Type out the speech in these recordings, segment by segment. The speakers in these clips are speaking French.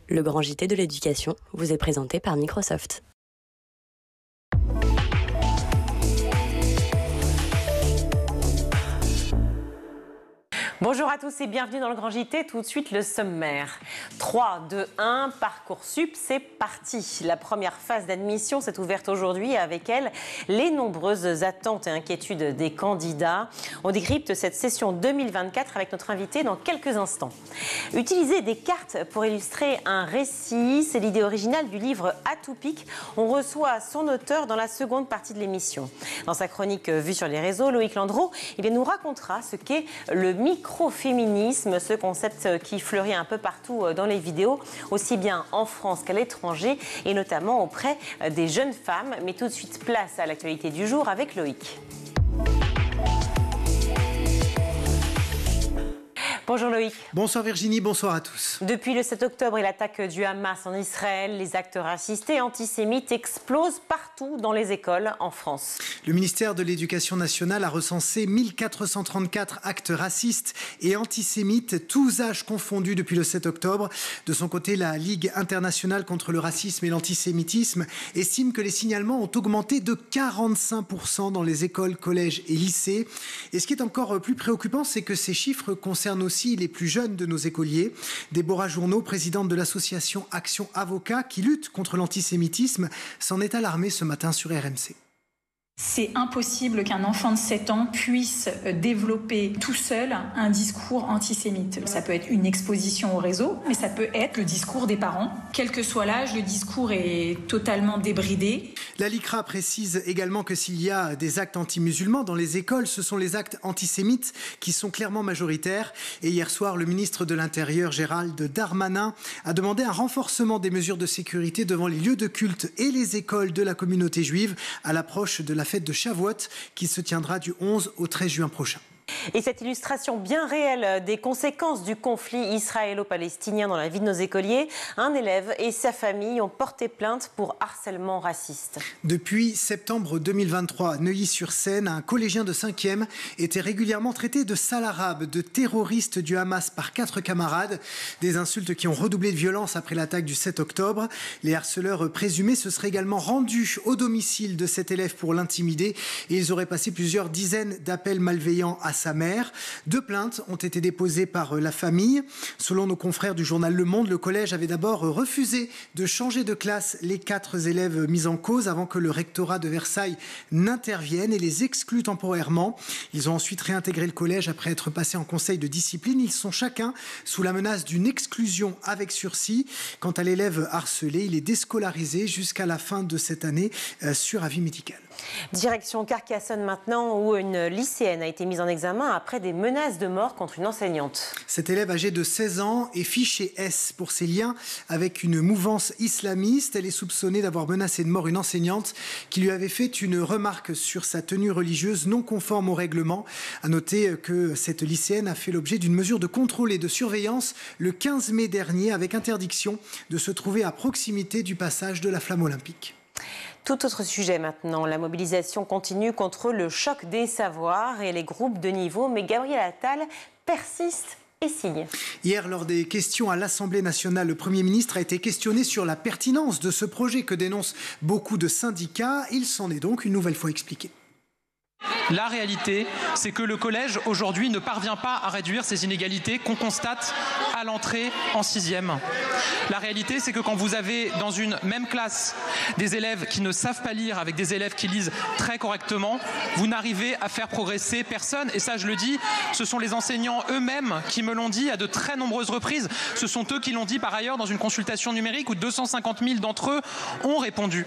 Le grand JT de l'éducation vous est présenté par Microsoft. Bonjour à tous et bienvenue dans le Grand JT. Tout de suite le sommaire. 3, 2, 1, Parcoursup, c'est parti. La première phase d'admission s'est ouverte aujourd'hui et avec elle les nombreuses attentes et inquiétudes des candidats. On décrypte cette session 2024 avec notre invité dans quelques instants. Utiliser des cartes pour illustrer un récit, c'est l'idée originale du livre Atopique. On reçoit son auteur dans la seconde partie de l'émission. Dans sa chronique Vue sur les réseaux, Loïc Landreau nous racontera ce qu'est le microféminisme, ce concept qui fleurit un peu partout dans les vidéos, aussi bien en France qu'à l'étranger, et notamment auprès des jeunes femmes. Mais tout de suite, place à l'actualité du jour avec Loïc. Bonjour Loïc. Bonsoir Virginie, bonsoir à tous. Depuis le 7 octobre et l'attaque du Hamas en Israël, les actes racistes et antisémites explosent partout dans les écoles en France. Le ministère de l'Éducation nationale a recensé 1434 actes racistes et antisémites, tous âges confondus depuis le 7 octobre. De son côté, la Ligue internationale contre le racisme et l'antisémitisme estime que les signalements ont augmenté de 45% dans les écoles, collèges et lycées. Et ce qui est encore plus préoccupant, c'est que ces chiffres concernent aussi les plus jeunes de nos écoliers. Déborah Journeau, présidente de l'association Action Avocats, qui lutte contre l'antisémitisme, s'en est alarmée ce matin sur RMC. C'est impossible qu'un enfant de 7 ans puisse développer tout seul un discours antisémite. Ça peut être une exposition au réseau, mais ça peut être le discours des parents. Quel que soit l'âge, le discours est totalement débridé. La LICRA précise également que s'il y a des actes anti-musulmans dans les écoles, ce sont les actes antisémites qui sont clairement majoritaires. Et hier soir, le ministre de l'Intérieur, Gérald Darmanin, a demandé un renforcement des mesures de sécurité devant les lieux de culte et les écoles de la communauté juive à l'approche de la fête de Shavuot qui se tiendra du 11 au 13 juin prochain. Et cette illustration bien réelle des conséquences du conflit israélo-palestinien dans la vie de nos écoliers, un élève et sa famille ont porté plainte pour harcèlement raciste. Depuis septembre 2023, à Neuilly-sur-Seine, un collégien de 5e était régulièrement traité de sale arabe, de terroriste du Hamas par 4 camarades. Des insultes qui ont redoublé de violence après l'attaque du 7 octobre. Les harceleurs présumés se seraient également rendus au domicile de cet élève pour l'intimider et ils auraient passé plusieurs dizaines d'appels malveillants à sa mère. 2 plaintes ont été déposées par la famille. Selon nos confrères du journal Le Monde, le collège avait d'abord refusé de changer de classe les 4 élèves mis en cause avant que le rectorat de Versailles n'intervienne et les exclue temporairement. Ils ont ensuite réintégré le collège après être passés en conseil de discipline. Ils sont chacun sous la menace d'une exclusion avec sursis. Quant à l'élève harcelé, il est déscolarisé jusqu'à la fin de cette année sur avis médical. Direction Carcassonne maintenant, où une lycéenne a été mise en examen après des menaces de mort contre une enseignante. Cet élève âgé de 16 ans est fiché S pour ses liens avec une mouvance islamiste. Elle est soupçonnée d'avoir menacé de mort une enseignante qui lui avait fait une remarque sur sa tenue religieuse non conforme au règlement. À noter que cette lycéenne a fait l'objet d'une mesure de contrôle et de surveillance le 15 mai dernier avec interdiction de se trouver à proximité du passage de la flamme olympique. Tout autre sujet maintenant, la mobilisation continue contre le choc des savoirs et les groupes de niveau, mais Gabriel Attal persiste et signe. Hier, lors des questions à l'Assemblée nationale, le Premier ministre a été questionné sur la pertinence de ce projet que dénoncent beaucoup de syndicats. Il s'en est donc une nouvelle fois expliqué. La réalité, c'est que le collège, aujourd'hui, ne parvient pas à réduire ces inégalités qu'on constate à l'entrée en 6e. La réalité, c'est que quand vous avez dans une même classe des élèves qui ne savent pas lire avec des élèves qui lisent très correctement, vous n'arrivez à faire progresser personne. Et ça, je le dis, ce sont les enseignants eux-mêmes qui me l'ont dit à de très nombreuses reprises. Ce sont eux qui l'ont dit par ailleurs dans une consultation numérique où 250 000 d'entre eux ont répondu.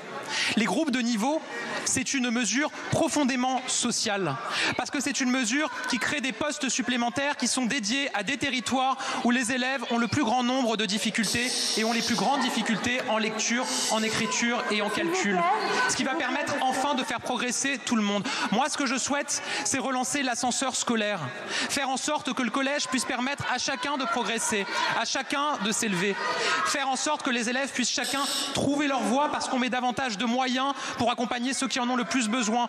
Les groupes de niveau, c'est une mesure profondément sociale, parce que c'est une mesure qui crée des postes supplémentaires qui sont dédiés à des territoires où les élèves ont le plus grand nombre de difficultés et ont les plus grandes difficultés en lecture, en écriture et en calcul. Ce qui va permettre enfin de faire progresser tout le monde. Moi, ce que je souhaite, c'est relancer l'ascenseur scolaire, faire en sorte que le collège puisse permettre à chacun de progresser, à chacun de s'élever, faire en sorte que les élèves puissent chacun trouver leur voie parce qu'on met davantage de moyens pour accompagner ceux qui en ont le plus besoin.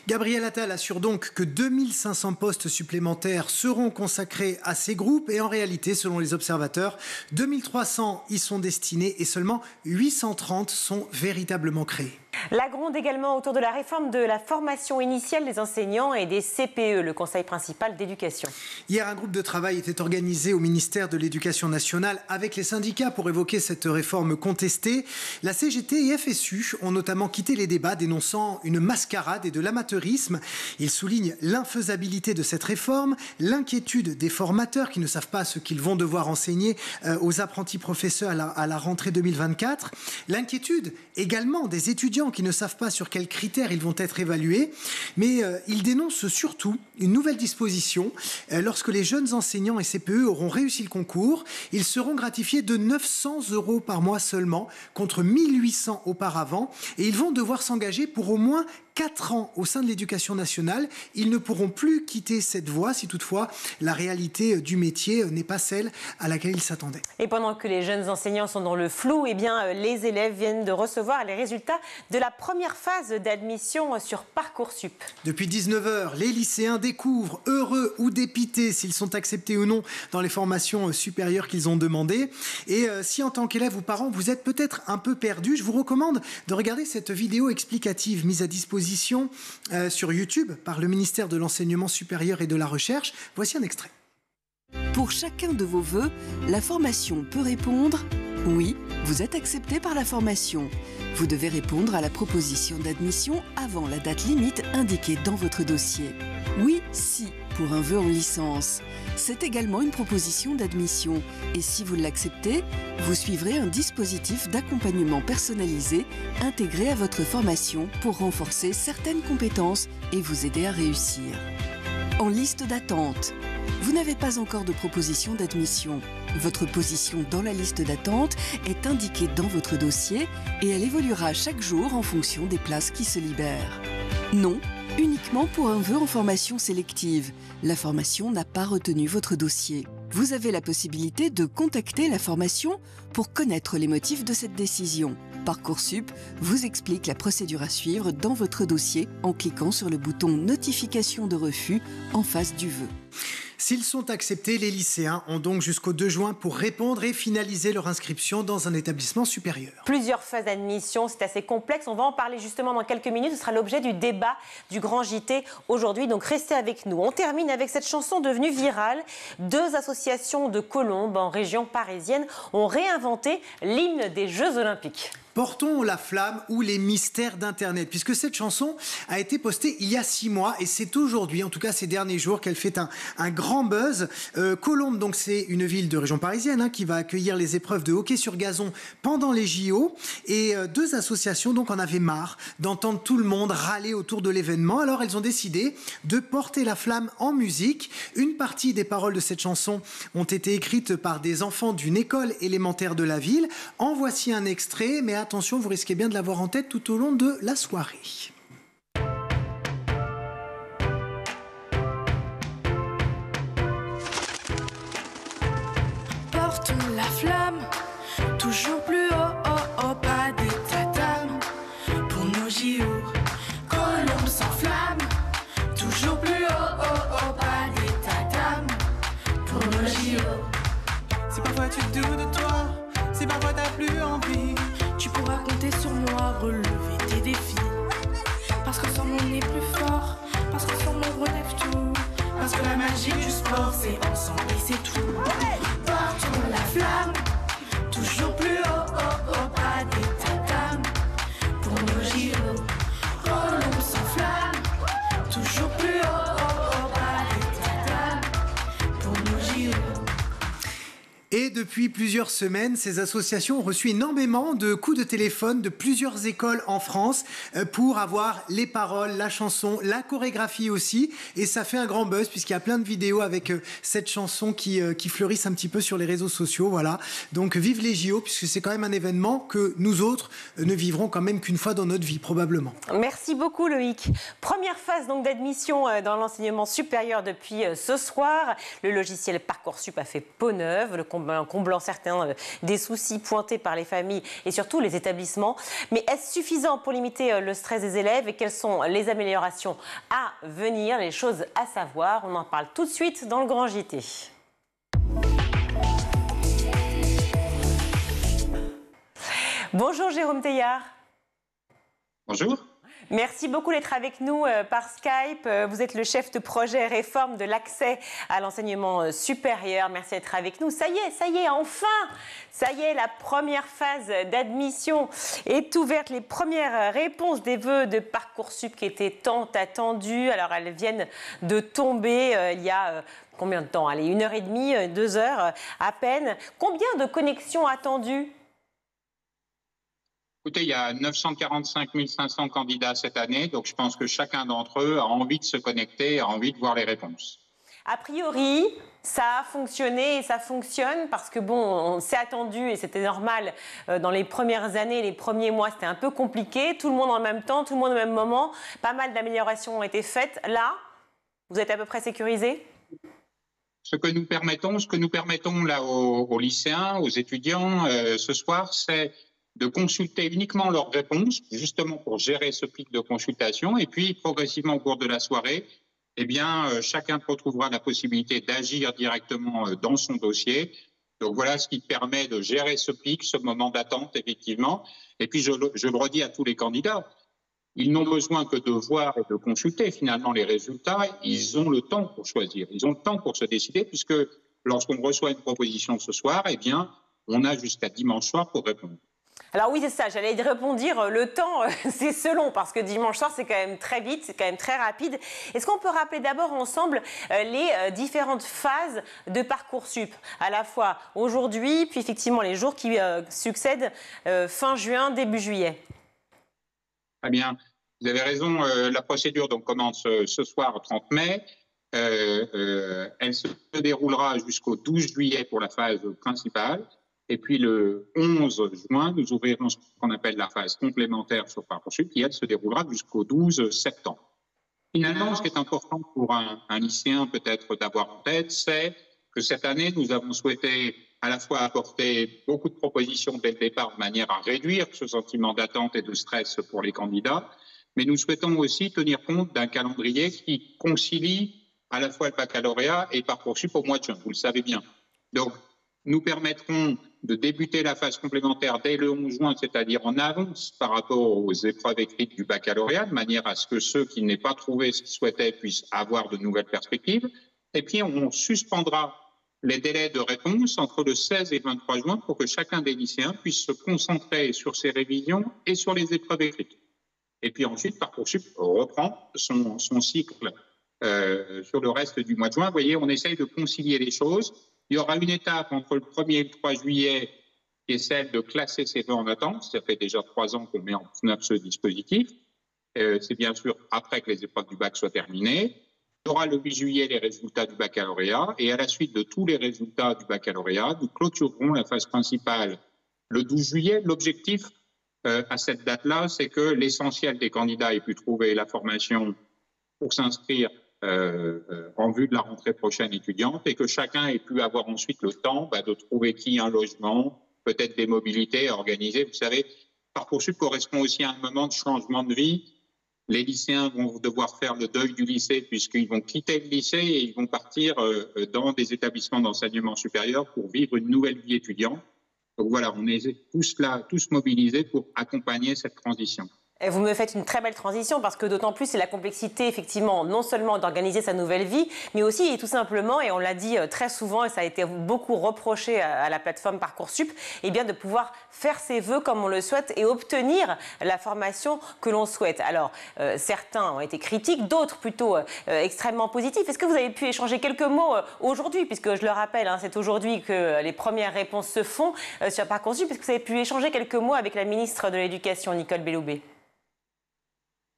Gabriel Attal assure donc que 2500 postes supplémentaires seront consacrés à ces groupes et en réalité, selon les observateurs, 2300 y sont destinés et seulement 830 sont véritablement créés. La gronde également autour de la réforme de la formation initiale des enseignants et des CPE, le Conseil principal d'éducation. Hier, un groupe de travail était organisé au ministère de l'Éducation nationale avec les syndicats pour évoquer cette réforme contestée. La CGT et FSU ont notamment quitté les débats dénonçant une mascarade et de l'amateurisme. Ils soulignent l'infaisabilité de cette réforme, l'inquiétude des formateurs qui ne savent pas ce qu'ils vont devoir enseigner aux apprentis professeurs à la rentrée 2024. L'inquiétude également des étudiants qui ne savent pas sur quels critères ils vont être évalués, mais ils dénoncent surtout une nouvelle disposition. Lorsque les jeunes enseignants et CPE auront réussi le concours, ils seront gratifiés de 900 € par mois seulement, contre 1800 auparavant, et ils vont devoir s'engager pour au moins 4 ans au sein de l'éducation nationale. Ils ne pourront plus quitter cette voie si toutefois la réalité du métier n'est pas celle à laquelle ils s'attendaient. Et pendant que les jeunes enseignants sont dans le flou, les élèves viennent de recevoir les résultats de la première phase d'admission sur Parcoursup. Depuis 19h, les lycéens découvrent, heureux ou dépités, s'ils sont acceptés ou non dans les formations supérieures qu'ils ont demandées. Et si en tant qu'élève ou parent, vous êtes peut-être un peu perdu, je vous recommande de regarder cette vidéo explicative mise à disposition sur YouTube par le ministère de l'Enseignement supérieur et de la Recherche. Voici un extrait. Pour chacun de vos vœux, la formation peut répondre « Oui, vous êtes accepté par la formation ». Vous devez répondre à la proposition d'admission avant la date limite indiquée dans votre dossier. « Oui, si » pour un vœu en licence. C'est également une proposition d'admission et si vous l'acceptez, vous suivrez un dispositif d'accompagnement personnalisé intégré à votre formation pour renforcer certaines compétences et vous aider à réussir. En liste d'attente, vous n'avez pas encore de proposition d'admission. Votre position dans la liste d'attente est indiquée dans votre dossier et elle évoluera chaque jour en fonction des places qui se libèrent. Non, uniquement pour un vœu en formation sélective. La formation n'a pas retenu votre dossier. Vous avez la possibilité de contacter la formation pour connaître les motifs de cette décision. Parcoursup vous explique la procédure à suivre dans votre dossier en cliquant sur le bouton « Notification de refus » en face du vœu. S'ils sont acceptés, les lycéens ont donc jusqu'au 2 juin pour répondre et finaliser leur inscription dans un établissement supérieur. Plusieurs phases d'admission, c'est assez complexe. On va en parler justement dans quelques minutes. Ce sera l'objet du débat du Grand JT aujourd'hui. Donc restez avec nous. On termine avec cette chanson devenue virale. 2 associations de Colombes en région parisienne ont réinventé l'hymne des Jeux Olympiques. Portons la flamme ou les mystères d'Internet, puisque cette chanson a été postée il y a 6 mois et c'est aujourd'hui, en tout cas ces derniers jours, qu'elle fait un grand buzz. Colombes, donc c'est une ville de région parisienne qui va accueillir les épreuves de hockey sur gazon pendant les JO. Et 2 associations donc en avaient marre d'entendre tout le monde râler autour de l'événement. Alors elles ont décidé de porter la flamme en musique. Une partie des paroles de cette chanson ont été écrites par des enfants d'une école élémentaire de la ville. En voici un extrait, mais attention, vous risquez bien de l'avoir en tête tout au long de la soirée. Portons la flamme, toujours plus haut, oh, oh, pas d'état d'âme. Pour nos JO, Colombes s'enflamme, toujours plus haut, oh, oh, pas d'état d'âme. Pour nos JO. Si parfois tu doutes de toi, si parfois t'as plus envie, tu pourras compter sur moi, relever tes défis. Parce que sans moi on est plus fort, parce que sans moi on relève tout. Parce que la magie du sport c'est ensemble et c'est tout. Portons la flamme, toujours plus haut, oh, oh, pas d'état d'âme. Pour nos JO, Colombes s'enflamme, toujours plus haut, oh, oh, pas d'état d'âme. Pour nos JO. Et depuis plusieurs semaines, ces associations ont reçu énormément de coups de téléphone de plusieurs écoles en France pour avoir les paroles, la chanson, la chorégraphie aussi. Et ça fait un grand buzz puisqu'il y a plein de vidéos avec cette chanson qui fleurissent un petit peu sur les réseaux sociaux. Voilà. Donc vive les JO puisque c'est quand même un événement que nous autres ne vivrons quand même qu'une fois dans notre vie probablement. Merci beaucoup Loïc. Première phase donc d'admission dans l'enseignement supérieur depuis ce soir. Le logiciel Parcoursup a fait peau neuve. Le comblant certains des soucis pointés par les familles et surtout les établissements. Mais est-ce suffisant pour limiter le stress des élèves et quelles sont les améliorations à venir, les choses à savoir? On en parle tout de suite dans le Grand JT. Bonjour Jérôme Teillard. Bonjour. Merci beaucoup d'être avec nous par Skype. Vous êtes le chef de projet réforme de l'accès à l'enseignement supérieur. Merci d'être avec nous. Ça y est, enfin, ça y est, la première phase d'admission est ouverte. Les premières réponses des vœux de Parcoursup qui étaient tant attendues. Alors, elles viennent de tomber il y a combien de temps? Allez, 1h30, 2 heures à peine. Combien de connexions attendues? Écoutez, il y a 945 500 candidats cette année, donc je pense que chacun d'entre eux a envie de se connecter, a envie de voir les réponses. A priori, ça a fonctionné et ça fonctionne parce que bon, on s'est attendu et c'était normal dans les premières années, les premiers mois, c'était un peu compliqué. Tout le monde en même temps, tout le monde au même moment. Pas mal d'améliorations ont été faites. Là, vous êtes à peu près sécurisé ? Ce que nous permettons là aux lycéens, aux étudiants ce soir, c'est de consulter uniquement leurs réponses, justement pour gérer ce pic de consultation. Et puis, progressivement, au cours de la soirée, eh bien, chacun retrouvera la possibilité d'agir directement dans son dossier. Donc, voilà ce qui permet de gérer ce pic, ce moment d'attente, effectivement. Et puis, je le redis à tous les candidats, ils n'ont besoin que de voir et de consulter, finalement, les résultats. Ils ont le temps pour choisir. Ils ont le temps pour se décider, puisque lorsqu'on reçoit une proposition ce soir, eh bien, on a jusqu'à dimanche soir pour répondre. Alors oui, c'est ça, j'allais répondre, le temps, c'est selon, parce que dimanche soir, c'est quand même très vite, c'est quand même très rapide. Est-ce qu'on peut rappeler d'abord ensemble les différentes phases de Parcoursup, à la fois aujourd'hui, puis effectivement les jours qui succèdent, fin juin, début juillet? Très bien, vous avez raison, la procédure donc, commence ce soir, 30 mai. Elle se déroulera jusqu'au 12 juillet pour la phase principale. Et puis le 11 juin, nous ouvrirons ce qu'on appelle la phase complémentaire sur Parcoursup, qui elle se déroulera jusqu'au 12 septembre. Finalement, ce qui est important pour un lycéen peut-être d'avoir en tête, c'est que cette année, nous avons souhaité à la fois apporter beaucoup de propositions dès le départ de manière à réduire ce sentiment d'attente et de stress pour les candidats, mais nous souhaitons aussi tenir compte d'un calendrier qui concilie à la fois le baccalauréat et Parcoursup au mois de juin, vous le savez bien. Donc, nous permettrons de débuter la phase complémentaire dès le 11 juin, c'est-à-dire en avance par rapport aux épreuves écrites du baccalauréat, de manière à ce que ceux qui n'aient pas trouvé ce qu'ils souhaitaient puissent avoir de nouvelles perspectives. Et puis, on suspendra les délais de réponse entre le 16 et le 23 juin pour que chacun des lycéens puisse se concentrer sur ses révisions et sur les épreuves écrites. Et puis ensuite, Parcoursup reprend son cycle sur le reste du mois de juin. Vous voyez, on essaye de concilier les choses. Il y aura une étape entre le 1er et le 3 juillet qui est celle de classer ses vœux en attente. Ça fait déjà 3 ans qu'on met en œuvre ce dispositif. C'est bien sûr après que les épreuves du bac soient terminées. Il y aura le 8 juillet les résultats du baccalauréat. Et à la suite de tous les résultats du baccalauréat, nous clôturerons la phase principale le 12 juillet. L'objectif à cette date-là, c'est que l'essentiel des candidats aient pu trouver la formation pour s'inscrire en vue de la rentrée prochaine étudiante et que chacun ait pu avoir ensuite le temps de trouver un logement, peut-être des mobilités organisées. Vous savez, Parcoursup correspond aussi à un moment de changement de vie. Les lycéens vont devoir faire le deuil du lycée puisqu'ils vont quitter le lycée et ils vont partir dans des établissements d'enseignement supérieur pour vivre une nouvelle vie étudiante. Donc voilà, on est tous là, tous mobilisés pour accompagner cette transition. Et vous me faites une très belle transition parce que d'autant plus c'est la complexité effectivement non seulement d'organiser sa nouvelle vie mais aussi et tout simplement, et on l'a dit très souvent et ça a été beaucoup reproché à la plateforme Parcoursup, eh bien de pouvoir faire ses vœux comme on le souhaite et obtenir la formation que l'on souhaite. Alors certains ont été critiques, d'autres plutôt extrêmement positifs. Est-ce que vous avez pu échanger quelques mots aujourd'hui, puisque je le rappelle, c'est aujourd'hui que les premières réponses se font sur Parcoursup. Est-ce que vous avez pu échanger quelques mots avec la ministre de l'Éducation, Nicole Belloubet?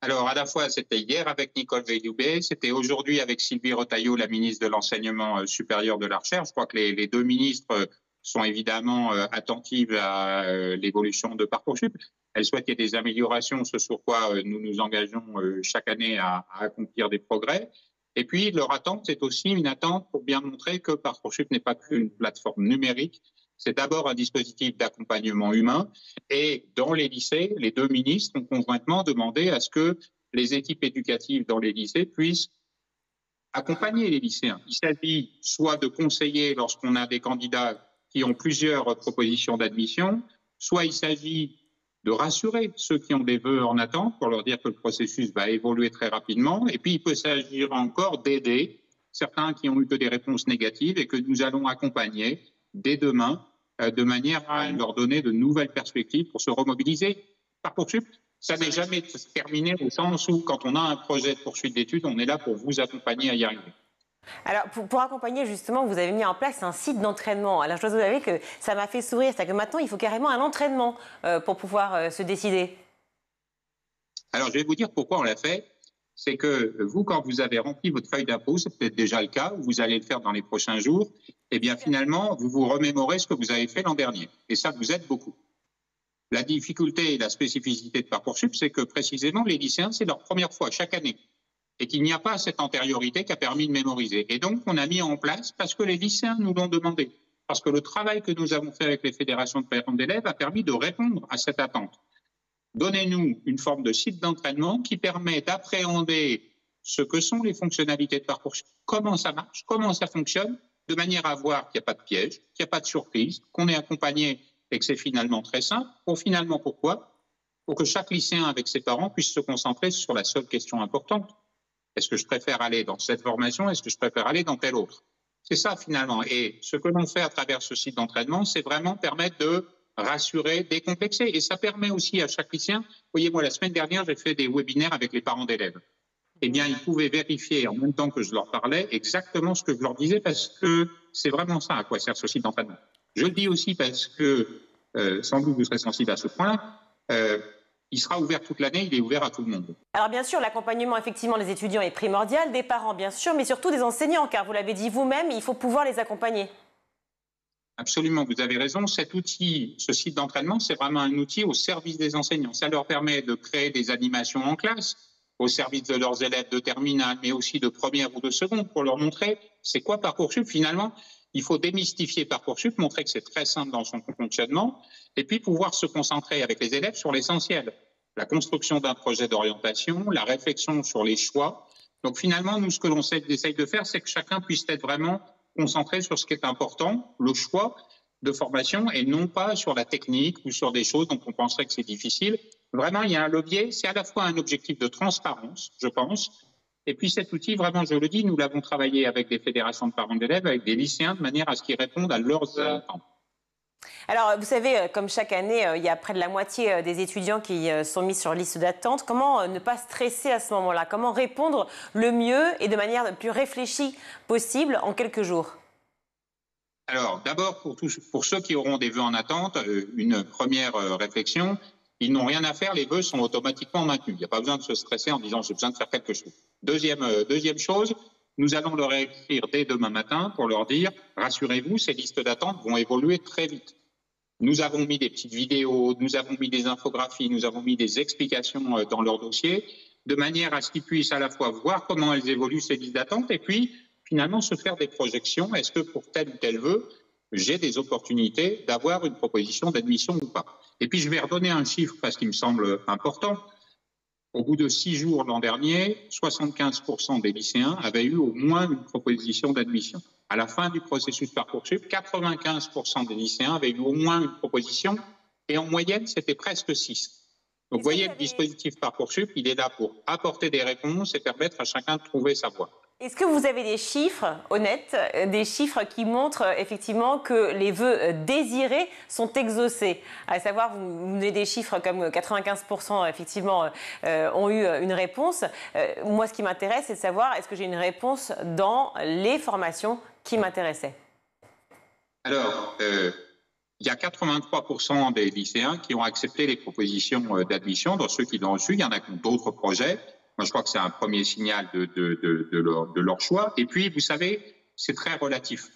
Alors, à la fois, c'était hier avec Nicole Belloubet, c'était aujourd'hui avec Sylvie Retailleau, la ministre de l'Enseignement supérieur de la Recherche. Je crois que les deux ministres sont évidemment attentives à l'évolution de Parcoursup. Elles souhaitent qu'il y ait des améliorations, ce sur quoi nous nous engageons chaque année à accomplir des progrès. Et puis, leur attente, c'est aussi une attente pour bien montrer que Parcoursup n'est pas qu'une plateforme numérique, C'est d'abord un dispositif d'accompagnement humain. Et dans les lycées, les deux ministres ont conjointement demandé à ce que les équipes éducatives dans les lycées puissent accompagner les lycéens. Il s'agit soit de conseiller lorsqu'on a des candidats qui ont plusieurs propositions d'admission, soit il s'agit de rassurer ceux qui ont des vœux en attente pour leur dire que le processus va évoluer très rapidement. Et puis, il peut s'agir encore d'aider certains qui ont eu que des réponses négatives et que nous allons accompagner dès demain de manière à leur donner de nouvelles perspectives pour se remobiliser. Parcoursup, ça n'est jamais terminé au sens où, quand on a un projet de poursuite d'études, on est là pour vous accompagner à y arriver. Alors, pour accompagner, justement, vous avez mis en place un site d'entraînement. Alors, je dois vous avouer que ça m'a fait sourire. C'est-à-dire que maintenant, il faut carrément un entraînement pour pouvoir se décider. Alors, je vais vous dire pourquoi on l'a fait. C'est que vous, quand vous avez rempli votre feuille d'impôt, c'est peut-être déjà le cas, ou vous allez le faire dans les prochains jours, eh bien, finalement, vous vous remémorez ce que vous avez fait l'an dernier. Et ça vous aide beaucoup. La difficulté et la spécificité de Parcoursup, c'est que précisément, les lycéens, c'est leur première fois chaque année. Et qu'il n'y a pas cette antériorité qui a permis de mémoriser. Et donc, on a mis en place, parce que les lycéens nous l'ont demandé, parce que le travail que nous avons fait avec les fédérations de parents d'élèves a permis de répondre à cette attente. Donnez-nous une forme de site d'entraînement qui permet d'appréhender ce que sont les fonctionnalités de Parcoursup, comment ça marche, comment ça fonctionne, de manière à voir qu'il n'y a pas de piège, qu'il n'y a pas de surprise, qu'on est accompagné et que c'est finalement très simple. Pourquoi ? Pour que chaque lycéen avec ses parents puisse se concentrer sur la seule question importante. Est-ce que je préfère aller dans cette formation? Est-ce que je préfère aller dans telle autre? C'est ça finalement. Et ce que l'on fait à travers ce site d'entraînement, c'est vraiment permettre de rassurer, décomplexer. Et ça permet aussi à chaque lycéen. Vous voyez, moi, la semaine dernière, j'ai fait des webinaires avec les parents d'élèves. Eh bien, ils pouvaient vérifier en même temps que je leur parlais exactement ce que je leur disais parce que c'est vraiment ça à quoi sert ce site d'entraînement. Je le dis aussi parce que, sans doute vous serez sensible à ce point-là, il sera ouvert toute l'année, il est ouvert à tout le monde. Alors bien sûr, l'accompagnement effectivement des étudiants est primordial, des parents bien sûr, mais surtout des enseignants, car vous l'avez dit vous-même, il faut pouvoir les accompagner. Absolument, vous avez raison. Cet outil, ce site d'entraînement, c'est vraiment un outil au service des enseignants. Ça leur permet de créer des animations en classe, au service de leurs élèves de terminale, mais aussi de première ou de seconde, pour leur montrer c'est quoi Parcoursup finalement. Il faut démystifier Parcoursup, montrer que c'est très simple dans son fonctionnement, et puis pouvoir se concentrer avec les élèves sur l'essentiel. La construction d'un projet d'orientation, la réflexion sur les choix. Donc finalement, nous, ce que l'on essaye de faire, c'est que chacun puisse être vraiment concentré sur ce qui est important, le choix de formation, et non pas sur la technique ou sur des choses dont on penserait que c'est difficile. Vraiment, il y a un levier, c'est à la fois un objectif de transparence, je pense, et puis cet outil, vraiment, je le dis, nous l'avons travaillé avec des fédérations de parents d'élèves, avec des lycéens, de manière à ce qu'ils répondent à leurs attentes. Alors, vous savez, comme chaque année, il y a près de la moitié des étudiants qui sont mis sur liste d'attente. Comment ne pas stresser à ce moment-là? Comment répondre le mieux et de manière la plus réfléchie possible en quelques jours? Alors, d'abord, pour ceux qui auront des vœux en attente, une première réflexion, ils n'ont rien à faire, les vœux sont automatiquement maintenus. Il n'y a pas besoin de se stresser en disant « j'ai besoin de faire quelque chose ». Deuxième chose, nous allons leur écrire dès demain matin pour leur dire « rassurez-vous, ces listes d'attente vont évoluer très vite ». Nous avons mis des petites vidéos, nous avons mis des infographies, nous avons mis des explications dans leur dossier, de manière à ce qu'ils puissent à la fois voir comment elles évoluent, ces listes d'attente, et puis finalement se faire des projections. Est-ce que pour tel ou tel vœu, j'ai des opportunités d'avoir une proposition d'admission ou pas? Et puis je vais redonner un chiffre parce qu'il me semble important. Au bout de 6 jours l'an dernier, 75% des lycéens avaient eu au moins une proposition d'admission. À la fin du processus Parcoursup, 95% des lycéens avaient eu au moins une proposition et en moyenne, c'était presque 6. Donc vous voyez, le dispositif Parcoursup, il est là pour apporter des réponses et permettre à chacun de trouver sa voie. Est-ce que vous avez des chiffres honnêtes, des chiffres qui montrent effectivement que les vœux désirés sont exaucés? À savoir, vous donnez des chiffres comme 95% effectivement ont eu une réponse. Moi, ce qui m'intéresse, c'est de savoir est-ce que j'ai une réponse dans les formations qui m'intéressaient? Alors, il y a 83% des lycéens qui ont accepté les propositions d'admission. Dans ceux qui l'ont reçu, il y en a qui ont d'autres projets. Moi, je crois que c'est un premier signal de leur choix. Et puis, vous savez, c'est très relatif.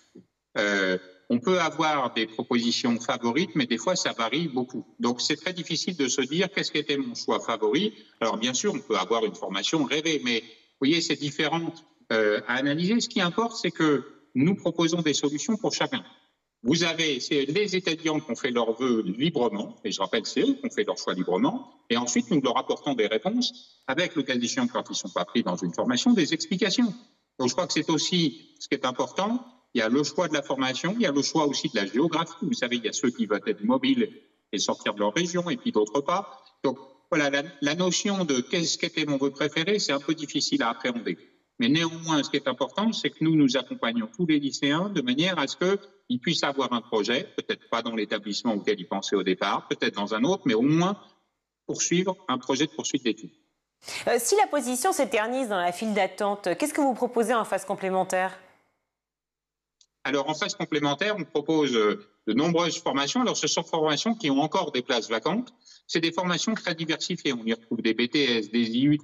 On peut avoir des propositions favorites, mais des fois, ça varie beaucoup. Donc, c'est très difficile de se dire qu'est-ce qui était mon choix favori. Alors, bien sûr, on peut avoir une formation rêvée, mais vous voyez, c'est différent à analyser. Ce qui importe, c'est que nous proposons des solutions pour chacun. Vous avez, c'est les étudiants qui ont fait leurs vœux librement, et je rappelle, c'est eux qui ont fait leur choix librement, et ensuite nous leur apportons des réponses avec, le cas échéant, quand ils ne sont pas pris dans une formation, des explications. Donc je crois que c'est aussi ce qui est important. Il y a le choix de la formation, il y a le choix aussi de la géographie. Vous savez, il y a ceux qui veulent être mobiles et sortir de leur région, et puis d'autres pas. Donc voilà, la notion de qu'est-ce qu'était mon vœu préféré, c'est un peu difficile à appréhender. Mais néanmoins, ce qui est important, c'est que nous accompagnons tous les lycéens de manière à ce qu'ils puissent avoir un projet, peut-être pas dans l'établissement auquel ils pensaient au départ, peut-être dans un autre, mais au moins poursuivre un projet de poursuite d'études. Si la position s'éternise dans la file d'attente, qu'est-ce que vous proposez en phase complémentaire? Alors, en phase complémentaire, on propose de nombreuses formations. Alors, ce sont des formations qui ont encore des places vacantes. C'est des formations très diversifiées. On y retrouve des BTS, des IUT,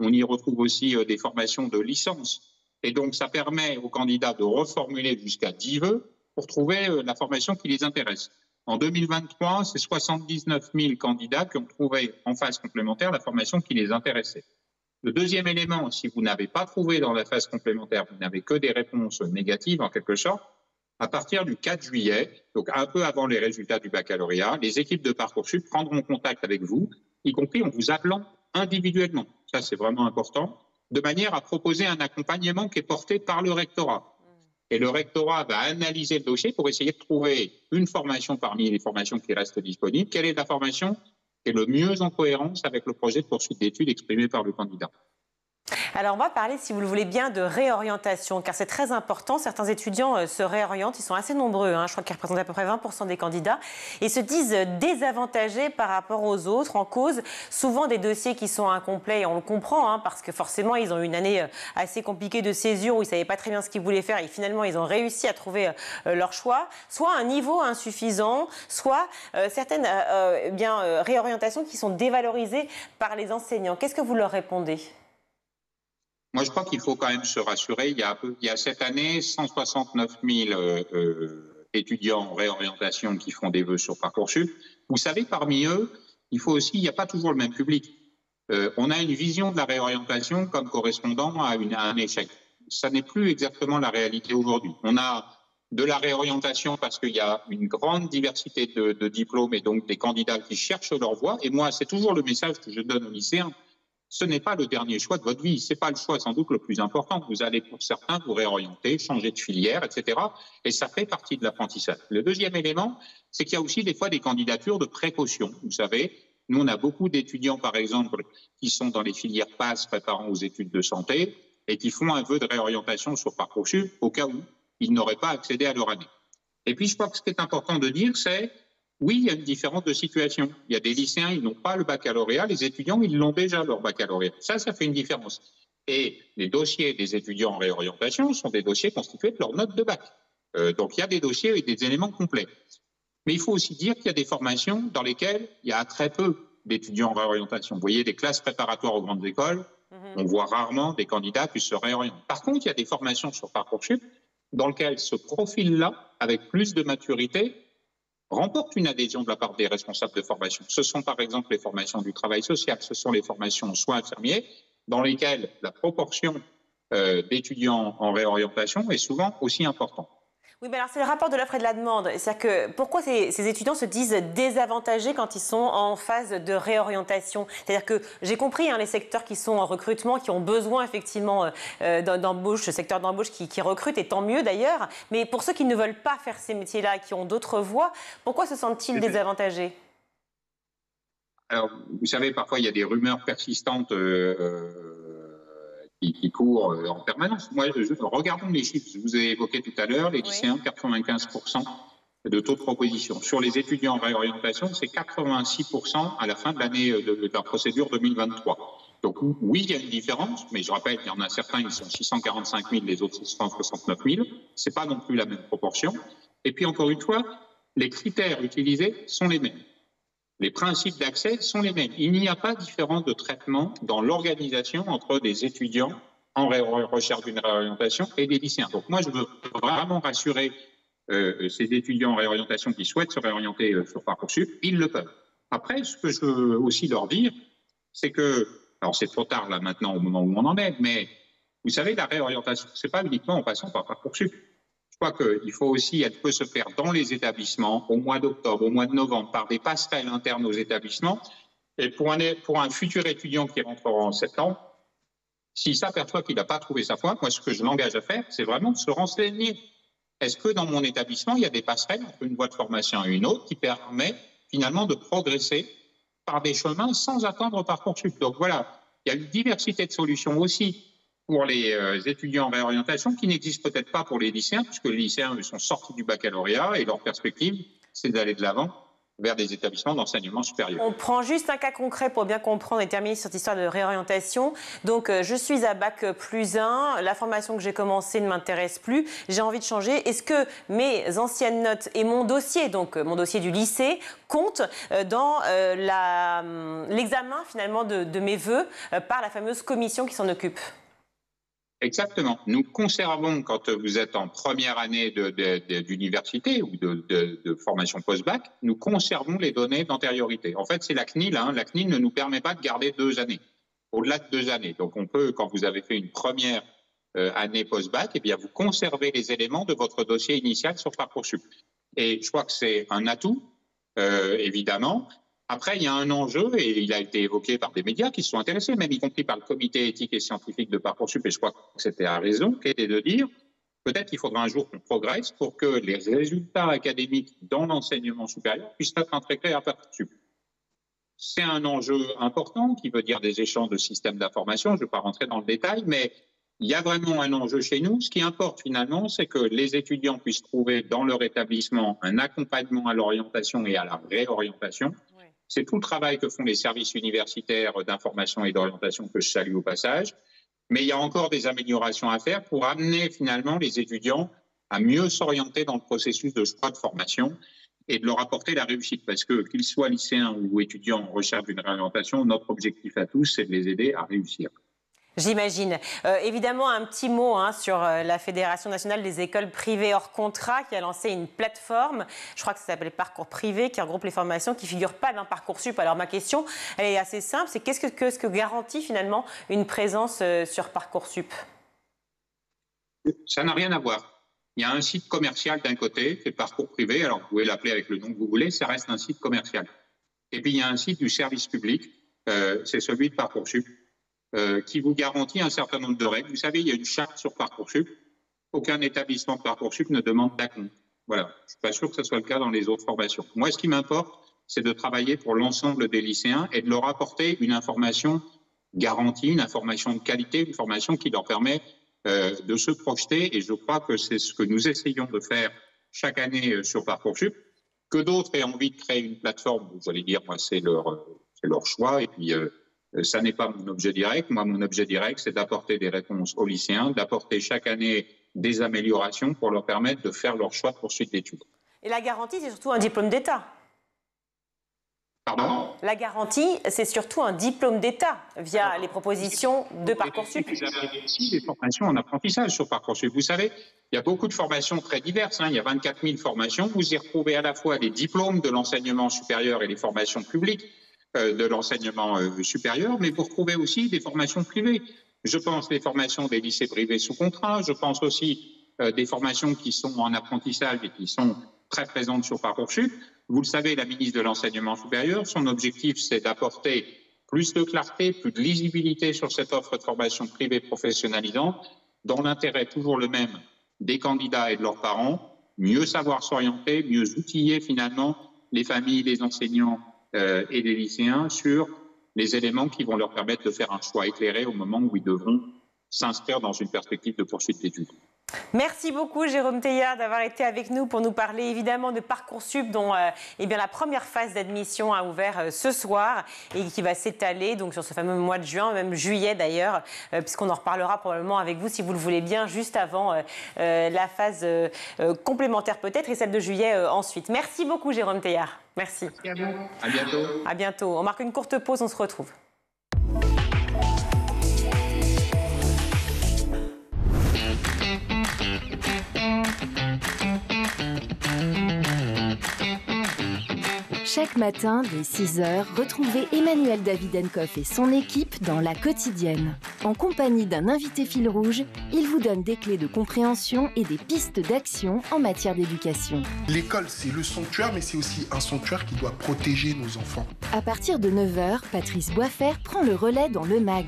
on y retrouve aussi des formations de licence. Et donc, ça permet aux candidats de reformuler jusqu'à 10 vœux pour trouver la formation qui les intéresse. En 2023, c'est 79 000 candidats qui ont trouvé en phase complémentaire la formation qui les intéressait. Le deuxième élément, si vous n'avez pas trouvé dans la phase complémentaire, vous n'avez que des réponses négatives en quelque sorte, à partir du 4 juillet, donc un peu avant les résultats du baccalauréat, les équipes de Parcoursup prendront contact avec vous, y compris en vous appelant individuellement. Ça, c'est vraiment important, de manière à proposer un accompagnement qui est porté par le rectorat. Et le rectorat va analyser le dossier pour essayer de trouver une formation parmi les formations qui restent disponibles. Quelle est la formation qui est le mieux en cohérence avec le projet de poursuite d'études exprimé par le candidat? Alors, on va parler, si vous le voulez bien, de réorientation, car c'est très important. Certains étudiants se réorientent, ils sont assez nombreux, je crois qu'ils représentent à peu près 20% des candidats, et se disent désavantagés par rapport aux autres, en cause souvent des dossiers qui sont incomplets, et on le comprend, parce que forcément, ils ont eu une année assez compliquée de césure, où ils ne savaient pas très bien ce qu'ils voulaient faire, et finalement, ils ont réussi à trouver leur choix, soit un niveau insuffisant, soit certaines réorientations qui sont dévalorisées par les enseignants. Qu'est-ce que vous leur répondez ? Moi, je crois qu'il faut quand même se rassurer. Il y a cette année 169 000 étudiants en réorientation qui font des vœux sur Parcoursup. Vous savez, parmi eux, il n'y a pas toujours le même public. On a une vision de la réorientation comme correspondant à un échec. Ça n'est plus exactement la réalité aujourd'hui. On a de la réorientation parce qu'il y a une grande diversité de diplômes et donc des candidats qui cherchent leur voie. Et moi, c'est toujours le message que je donne aux lycéens. Ce n'est pas le dernier choix de votre vie, ce n'est pas le choix sans doute le plus important. Vous allez pour certains vous réorienter, changer de filière, etc. Et ça fait partie de l'apprentissage. Le deuxième élément, c'est qu'il y a aussi des fois des candidatures de précaution. Vous savez, nous on a beaucoup d'étudiants par exemple qui sont dans les filières PASS préparant aux études de santé et qui font un vœu de réorientation sur Parcoursup au cas où ils n'auraient pas accédé à leur année. Et puis je crois que ce qui est important de dire, c'est oui, il y a une différence de situation. Il y a des lycéens, ils n'ont pas le baccalauréat. Les étudiants, ils l'ont déjà, leur baccalauréat. Ça fait une différence. Et les dossiers des étudiants en réorientation sont des dossiers constitués de leur note de bac. Donc, il y a des dossiers avec des éléments complets. Mais il faut aussi dire qu'il y a des formations dans lesquelles il y a très peu d'étudiants en réorientation. Vous voyez, des classes préparatoires aux grandes écoles, on voit rarement des candidats qui se réorientent. Par contre, il y a des formations sur Parcoursup dans lesquelles ce profil-là, avec plus de maturité, remporte une adhésion de la part des responsables de formation. Ce sont par exemple les formations du travail social, ce sont les formations soins infirmiers, dans lesquelles la proportion d'étudiants en réorientation est souvent aussi importante. Oui, mais alors c'est le rapport de l'offre et de la demande. C'est-à-dire que pourquoi ces étudiants se disent désavantagés quand ils sont en phase de réorientation? C'est-à-dire que j'ai compris les secteurs qui sont en recrutement, qui ont besoin effectivement d'embauche, le secteur d'embauche qui recrute, et tant mieux d'ailleurs. Mais pour ceux qui ne veulent pas faire ces métiers-là, qui ont d'autres voies, pourquoi se sentent-ils désavantagés? Alors, vous savez, parfois il y a des rumeurs persistantes qui courent en permanence. Moi, regardons les chiffres. Je vous ai évoqué tout à l'heure, les lycéens, 95% de taux de proposition. Sur les étudiants en réorientation, c'est 86% à la fin de l'année de la procédure 2023. Donc oui, il y a une différence, mais je rappelle qu'il y en a certains, ils sont 645 000, les autres 669 000. C'est pas non plus la même proportion. Et puis encore une fois, les critères utilisés sont les mêmes. Les principes d'accès sont les mêmes. Il n'y a pas de différence de traitement dans l'organisation entre des étudiants en recherche d'une réorientation et des lycéens. Donc moi, je veux vraiment rassurer ces étudiants en réorientation qui souhaitent se réorienter sur Parcoursup, ils le peuvent. Après, ce que je veux aussi leur dire, c'est que, alors c'est trop tard là maintenant au moment où on en est, mais vous savez, la réorientation, c'est pas uniquement en passant par Parcoursup. Je crois qu'il faut aussi, elle peut se faire dans les établissements au mois d'octobre, au mois de novembre, par des passerelles internes aux établissements. Et pour un futur étudiant qui rentrera en septembre, s'il s'aperçoit qu'il n'a pas trouvé sa voie, moi, ce que je l'engage à faire, c'est vraiment de se renseigner. Est-ce que dans mon établissement, il y a des passerelles entre une voie de formation et une autre qui permet finalement de progresser par des chemins sans attendre Parcoursup? Donc voilà, il y a une diversité de solutions aussi pour les étudiants en réorientation qui n'existent peut-être pas pour les lycéens, puisque les lycéens, eux, sont sortis du baccalauréat et leur perspective, c'est d'aller de l'avant vers des établissements d'enseignement supérieur. On prend juste un cas concret pour bien comprendre et terminer sur cette histoire de réorientation. Donc, je suis à Bac+1, la formation que j'ai commencée ne m'intéresse plus, j'ai envie de changer. Est-ce que mes anciennes notes et mon dossier, donc mon dossier du lycée, comptent dans l'examen finalement de mes vœux par la fameuse commission qui s'en occupe? Exactement. Nous conservons, quand vous êtes en première année d'université ou de formation post-bac, nous conservons les données d'antériorité. En fait, c'est la CNIL. La CNIL ne nous permet pas de garder 2 années, au-delà de 2 années. Donc, on peut, quand vous avez fait une première année post-bac, eh bien, vous conservez les éléments de votre dossier initial sur Parcoursup. Et je crois que c'est un atout, évidemment. Après, il y a un enjeu, et il a été évoqué par des médias qui se sont intéressés, même y compris par le comité éthique et scientifique de Parcoursup, et je crois que c'était à raison, qui était de dire peut-être qu'il faudra un jour qu'on progresse pour que les résultats académiques dans l'enseignement supérieur puissent être intégrés à Parcoursup. C'est un enjeu important qui veut dire des échanges de systèmes d'information, je ne vais pas rentrer dans le détail, mais il y a vraiment un enjeu chez nous. Ce qui importe finalement, c'est que les étudiants puissent trouver dans leur établissement un accompagnement à l'orientation et à la réorientation. C'est tout le travail que font les services universitaires d'information et d'orientation que je salue au passage. Mais il y a encore des améliorations à faire pour amener finalement les étudiants à mieux s'orienter dans le processus de choix de formation et de leur apporter la réussite. Parce que qu'ils soient lycéens ou étudiants en recherche d'une réorientation, notre objectif à tous, c'est de les aider à réussir. J'imagine. Évidemment, un petit mot sur la Fédération nationale des écoles privées hors contrat qui a lancé une plateforme, je crois que ça s'appelle Parcours Privé, qui regroupe les formations qui ne figurent pas dans Parcoursup. Alors ma question, elle est assez simple, c'est qu'est-ce que garantit finalement une présence sur Parcoursup? Ça n'a rien à voir. Il y a un site commercial d'un côté, c'est Parcours Privé, alors vous pouvez l'appeler avec le nom que vous voulez, ça reste un site commercial. Et puis il y a un site du service public, c'est celui de Parcoursup, qui vous garantit un certain nombre de règles. Vous savez, il y a une charte sur Parcoursup. Aucun établissement de Parcoursup ne demande d'acompte. Voilà. Je ne suis pas sûr que ce soit le cas dans les autres formations. Moi, ce qui m'importe, c'est de travailler pour l'ensemble des lycéens et de leur apporter une information garantie, une information de qualité, une formation qui leur permet de se projeter. Et je crois que c'est ce que nous essayons de faire chaque année sur Parcoursup. Que d'autres aient envie de créer une plateforme, vous allez dire, moi, c'est leur choix. Et puis, ça n'est pas mon objet direct. Moi, mon objet direct, c'est d'apporter des réponses aux lycéens, d'apporter chaque année des améliorations pour leur permettre de faire leur choix de poursuite d'études. Et la garantie, c'est surtout un diplôme d'État. Pardon ? La garantie, c'est surtout un diplôme d'État via les propositions de Parcoursup. Vous avez aussi des formations en apprentissage sur Parcoursup. Vous savez, il y a beaucoup de formations très diverses. Il y a 24 000 formations. Vous y retrouvez à la fois les diplômes de l'enseignement supérieur et les formations publiques de l'enseignement supérieur, mais vous retrouvez aussi des formations privées. Je pense des formations des lycées privés sous contrat, je pense aussi des formations qui sont en apprentissage et qui sont très présentes sur Parcoursup. Vous le savez, la ministre de l'Enseignement supérieur, son objectif, c'est d'apporter plus de clarté, plus de lisibilité sur cette offre de formation privée professionnalisante, dans l'intérêt toujours le même des candidats et de leurs parents, mieux savoir s'orienter, mieux outiller finalement les familles, les enseignants et les lycéens sur les éléments qui vont leur permettre de faire un choix éclairé au moment où ils devront s'inscrire dans une perspective de poursuite d'études. Merci beaucoup Jérôme Teilhard d'avoir été avec nous pour nous parler évidemment de Parcoursup dont la première phase d'admission a ouvert ce soir et qui va s'étaler donc sur ce fameux mois de juin, même juillet d'ailleurs, puisqu'on en reparlera probablement avec vous si vous le voulez bien juste avant la phase complémentaire peut-être et celle de juillet ensuite. Merci beaucoup Jérôme Teilhard. Merci. Merci à vous. À bientôt. À bientôt. On marque une courte pause, on se retrouve. Chaque matin, dès 6h, retrouvez Emmanuel Davidenkoff et son équipe dans La Quotidienne. En compagnie d'un invité fil rouge, il vous donne des clés de compréhension et des pistes d'action en matière d'éducation. L'école, c'est le sanctuaire, mais c'est aussi un sanctuaire qui doit protéger nos enfants. À partir de 9h, Patrice Boisfer prend le relais dans le MAG.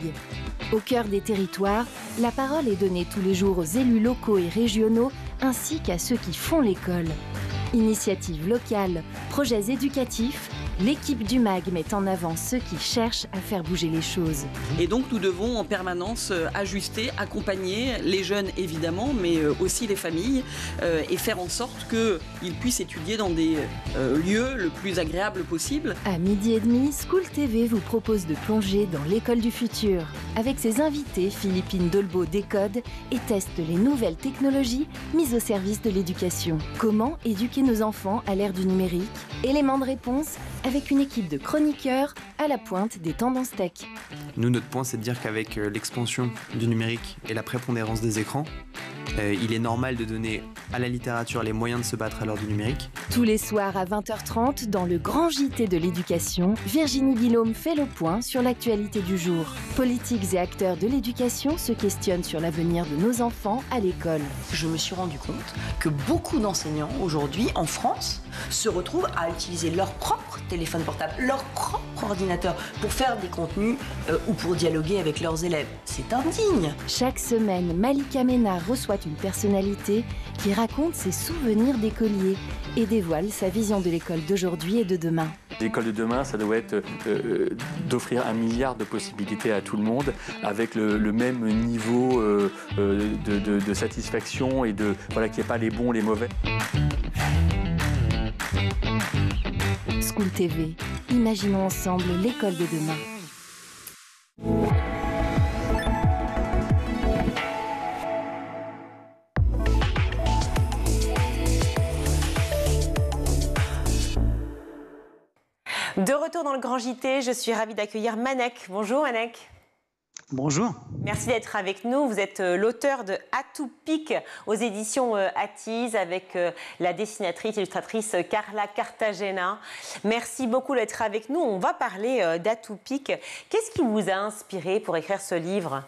Au cœur des territoires, la parole est donnée tous les jours aux élus locaux et régionaux, ainsi qu'à ceux qui font l'école. Initiatives locales, projets éducatifs, l'équipe du MAG met en avant ceux qui cherchent à faire bouger les choses. Et donc nous devons en permanence ajuster, accompagner les jeunes évidemment, mais aussi les familles et faire en sorte qu'ils puissent étudier dans des lieux le plus agréables possible. À 12h30, School TV vous propose de plonger dans l'école du futur. Avec ses invités, Philippine Dolbeau décode et teste les nouvelles technologies mises au service de l'éducation. Comment éduquer nos enfants à l'ère du numérique? Élément de réponse avec une équipe de chroniqueurs à la pointe des tendances tech. Nous, notre point, c'est de dire qu'avec l'expansion du numérique et la prépondérance des écrans, il est normal de donner à la littérature les moyens de se battre à l'heure du numérique. Tous les soirs à 20h30, dans le grand JT de l'éducation, Virginie Guillaume fait le point sur l'actualité du jour. Politiques et acteurs de l'éducation se questionnent sur l'avenir de nos enfants à l'école. Je me suis rendu compte que beaucoup d'enseignants aujourd'hui en France se retrouvent à utiliser leur propre téléphone portable, leur propre ordinateur pour faire des contenus ou pour dialoguer avec leurs élèves. C'est indigne. Chaque semaine, Malika Ménard reçoit une personnalité qui raconte ses souvenirs d'écolier et dévoile sa vision de l'école d'aujourd'hui et de demain. L'école de demain, ça doit être d'offrir 1 milliard de possibilités à tout le monde avec le même niveau de satisfaction et voilà, qu'il n'y ait pas les bons, les mauvais. School TV, imaginons ensemble l'école de demain. De retour dans le Grand JT, je suis ravie d'accueillir Manek. Bonjour Manek. Bonjour. Merci d'être avec nous. Vous êtes l'auteur de Atopique aux éditions Attise avec la dessinatrice et illustratrice Carla Cartagena. Merci beaucoup d'être avec nous. On va parler d'Atopique. Qu'est-ce qui vous a inspiré pour écrire ce livre ?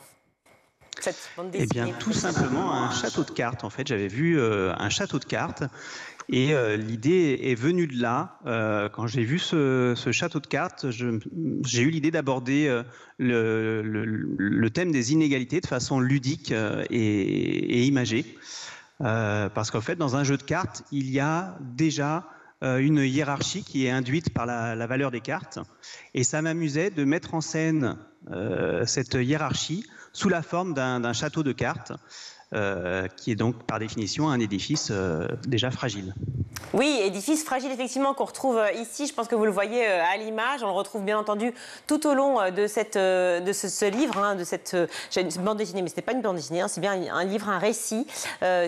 Eh bien, tout simplement un château de cartes. En fait, j'avais vu un château de cartes. Et l'idée est venue de là. Quand j'ai vu ce château de cartes, j'ai eu l'idée d'aborder le thème des inégalités de façon ludique et imagée. Parce qu'en fait, dans un jeu de cartes, il y a déjà une hiérarchie qui est induite par la valeur des cartes. Et ça m'amusait de mettre en scène cette hiérarchie sous la forme d'un château de cartes. Qui est donc par définition un édifice déjà fragile. Oui, édifice fragile effectivement qu'on retrouve ici, je pense que vous le voyez à l'image, on le retrouve bien entendu tout au long de ce livre, hein, de cette bande dessinée, mais ce n'est pas une bande dessinée, hein, c'est bien un livre, un récit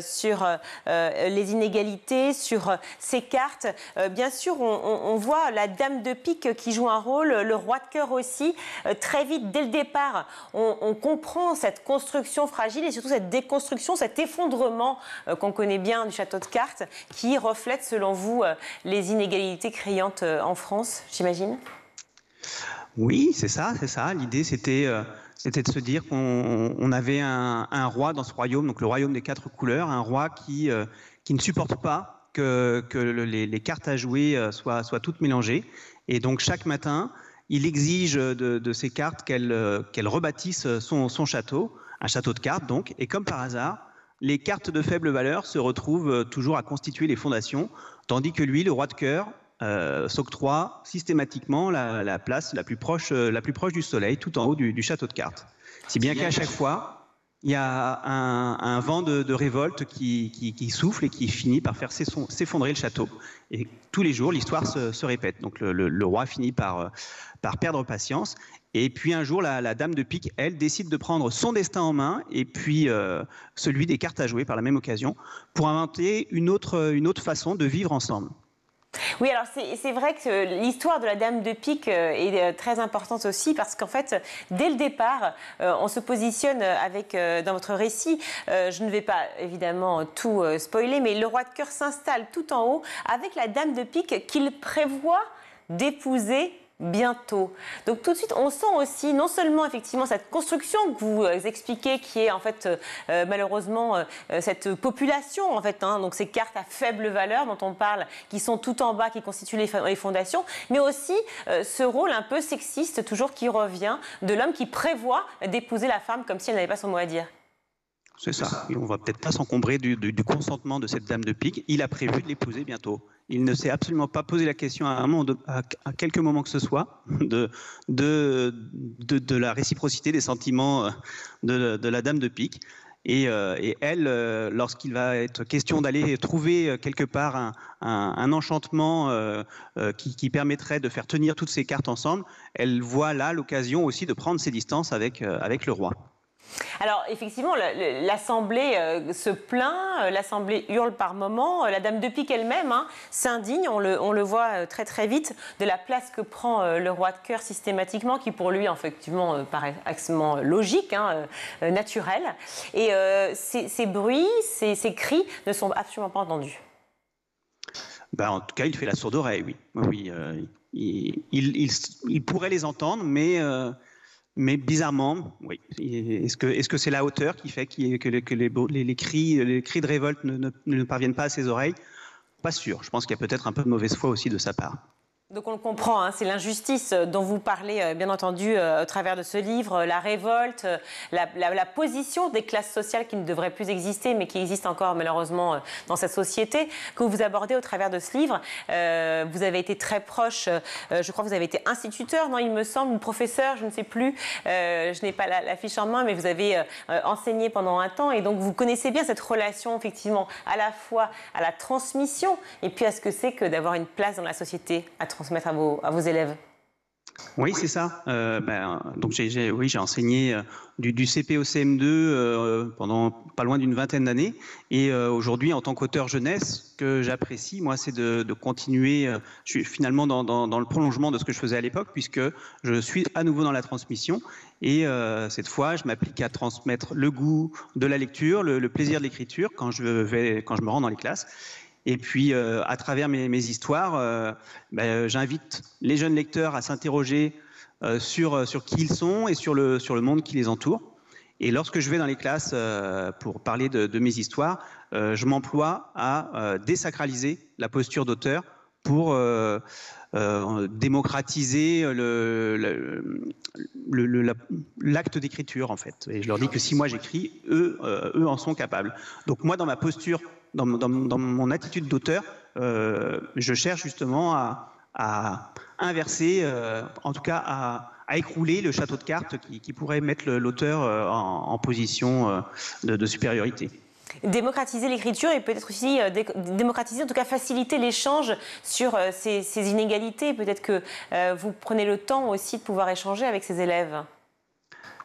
sur les inégalités, sur ces cartes. Bien sûr, on voit la dame de pique qui joue un rôle, le roi de cœur aussi. Très vite, dès le départ, on comprend cette construction fragile et surtout cette déconstruction, cet effondrement qu'on connaît bien du château de cartes qui reflète, selon vous, les inégalités criantes en France, j'imagine ? Oui, c'est ça. L'idée, c'était de se dire qu'on avait un roi dans ce royaume, donc le royaume des 4 couleurs, un roi qui ne supporte pas que les cartes à jouer soient toutes mélangées. Et donc, chaque matin, il exige de ces cartes qu'elles rebâtissent son château, un château de cartes donc, et comme par hasard, les cartes de faible valeur se retrouvent toujours à constituer les fondations, tandis que lui, le roi de cœur, s'octroie systématiquement la place la plus proche du soleil, tout en haut du château de cartes. Si bien qu'à chaque fois, il y a un vent de révolte qui souffle et qui finit par faire s'effondrer le château. Et tous les jours, l'histoire se répète. Donc le roi finit par perdre patience. Et puis un jour, la dame de pique, elle, décide de prendre son destin en main et puis celui des cartes à jouer par la même occasion pour inventer une autre façon de vivre ensemble. Oui, alors c'est vrai que l'histoire de la dame de pique est très importante aussi parce qu'en fait, dès le départ, on se positionne avec, dans votre récit, je ne vais pas évidemment tout spoiler, mais le roi de cœur s'installe tout en haut avec la dame de pique qu'il prévoit d'épouser bientôt. Donc tout de suite, on sent aussi non seulement effectivement cette construction que vous expliquez, qui est en fait malheureusement cette population en fait, donc ces cartes à faible valeur dont on parle, qui sont tout en bas, qui constituent les fondations, mais aussi ce rôle un peu sexiste toujours qui revient de l'homme qui prévoit d'épouser la femme comme si elle n'avait pas son mot à dire. C'est ça. Et on va peut-être pas s'encombrer du consentement de cette dame de pique. Il a prévu de l'épouser bientôt. Il ne s'est absolument pas posé la question à quelques moments que ce soit de la réciprocité des sentiments de la dame de pique. Et elle, lorsqu'il va être question d'aller trouver quelque part un enchantement qui permettrait de faire tenir toutes ces cartes ensemble, elle voit là l'occasion aussi de prendre ses distances avec le roi. Alors effectivement, l'Assemblée se plaint, l'Assemblée hurle par moments, la dame de pique elle-même s'indigne, on le voit très très vite, de la place que prend le roi de cœur systématiquement, qui pour lui effectivement paraît extrêmement logique, naturel. Et ces bruits, ces cris ne sont absolument pas entendus. En tout cas, il fait la sourde oreille, oui. Il pourrait les entendre, mais bizarrement, oui. Est-ce que c'est la hauteur qui fait que les cris de révolte ne parviennent pas à ses oreilles? Pas sûr. Je pense qu'il y a peut-être un peu de mauvaise foi aussi de sa part. Donc on le comprend, c'est l'injustice dont vous parlez bien entendu au travers de ce livre, la révolte, la position des classes sociales qui ne devraient plus exister mais qui existent encore malheureusement dans cette société, que vous abordez au travers de ce livre. Vous avez été très proche, je crois que vous avez été instituteur, non il me semble, ou professeur, je ne sais plus, je n'ai pas la fiche en main, mais vous avez enseigné pendant un temps et donc vous connaissez bien cette relation effectivement à la fois à la transmission et puis à ce que c'est que d'avoir une place dans la société à transmettre à vos élèves. Oui, c'est ça. Donc j'ai enseigné du CP au CM2 pendant pas loin d'une vingtaine d'années. Et aujourd'hui, en tant qu'auteur jeunesse, ce que j'apprécie, moi, c'est de continuer. Je suis finalement dans le prolongement de ce que je faisais à l'époque, puisque je suis à nouveau dans la transmission. Et cette fois, je m'applique à transmettre le goût de la lecture, le plaisir de l'écriture quand je me rends dans les classes. Et puis, à travers mes histoires, j'invite les jeunes lecteurs à s'interroger sur qui ils sont et sur le monde qui les entoure. Et lorsque je vais dans les classes pour parler de mes histoires, je m'emploie à désacraliser la posture d'auteur pour démocratiser l'acte d'écriture, en fait. Et je leur dis que si moi j'écris, eux en sont capables. Donc moi, dans ma posture, dans mon attitude d'auteur, je cherche justement à inverser, en tout cas à écrouler le château de cartes qui pourrait mettre l'auteur en position de supériorité. Démocratiser l'écriture et peut-être aussi démocratiser, en tout cas faciliter l'échange sur ces inégalités. Peut-être que vous prenez le temps aussi de pouvoir échanger avec ces élèves.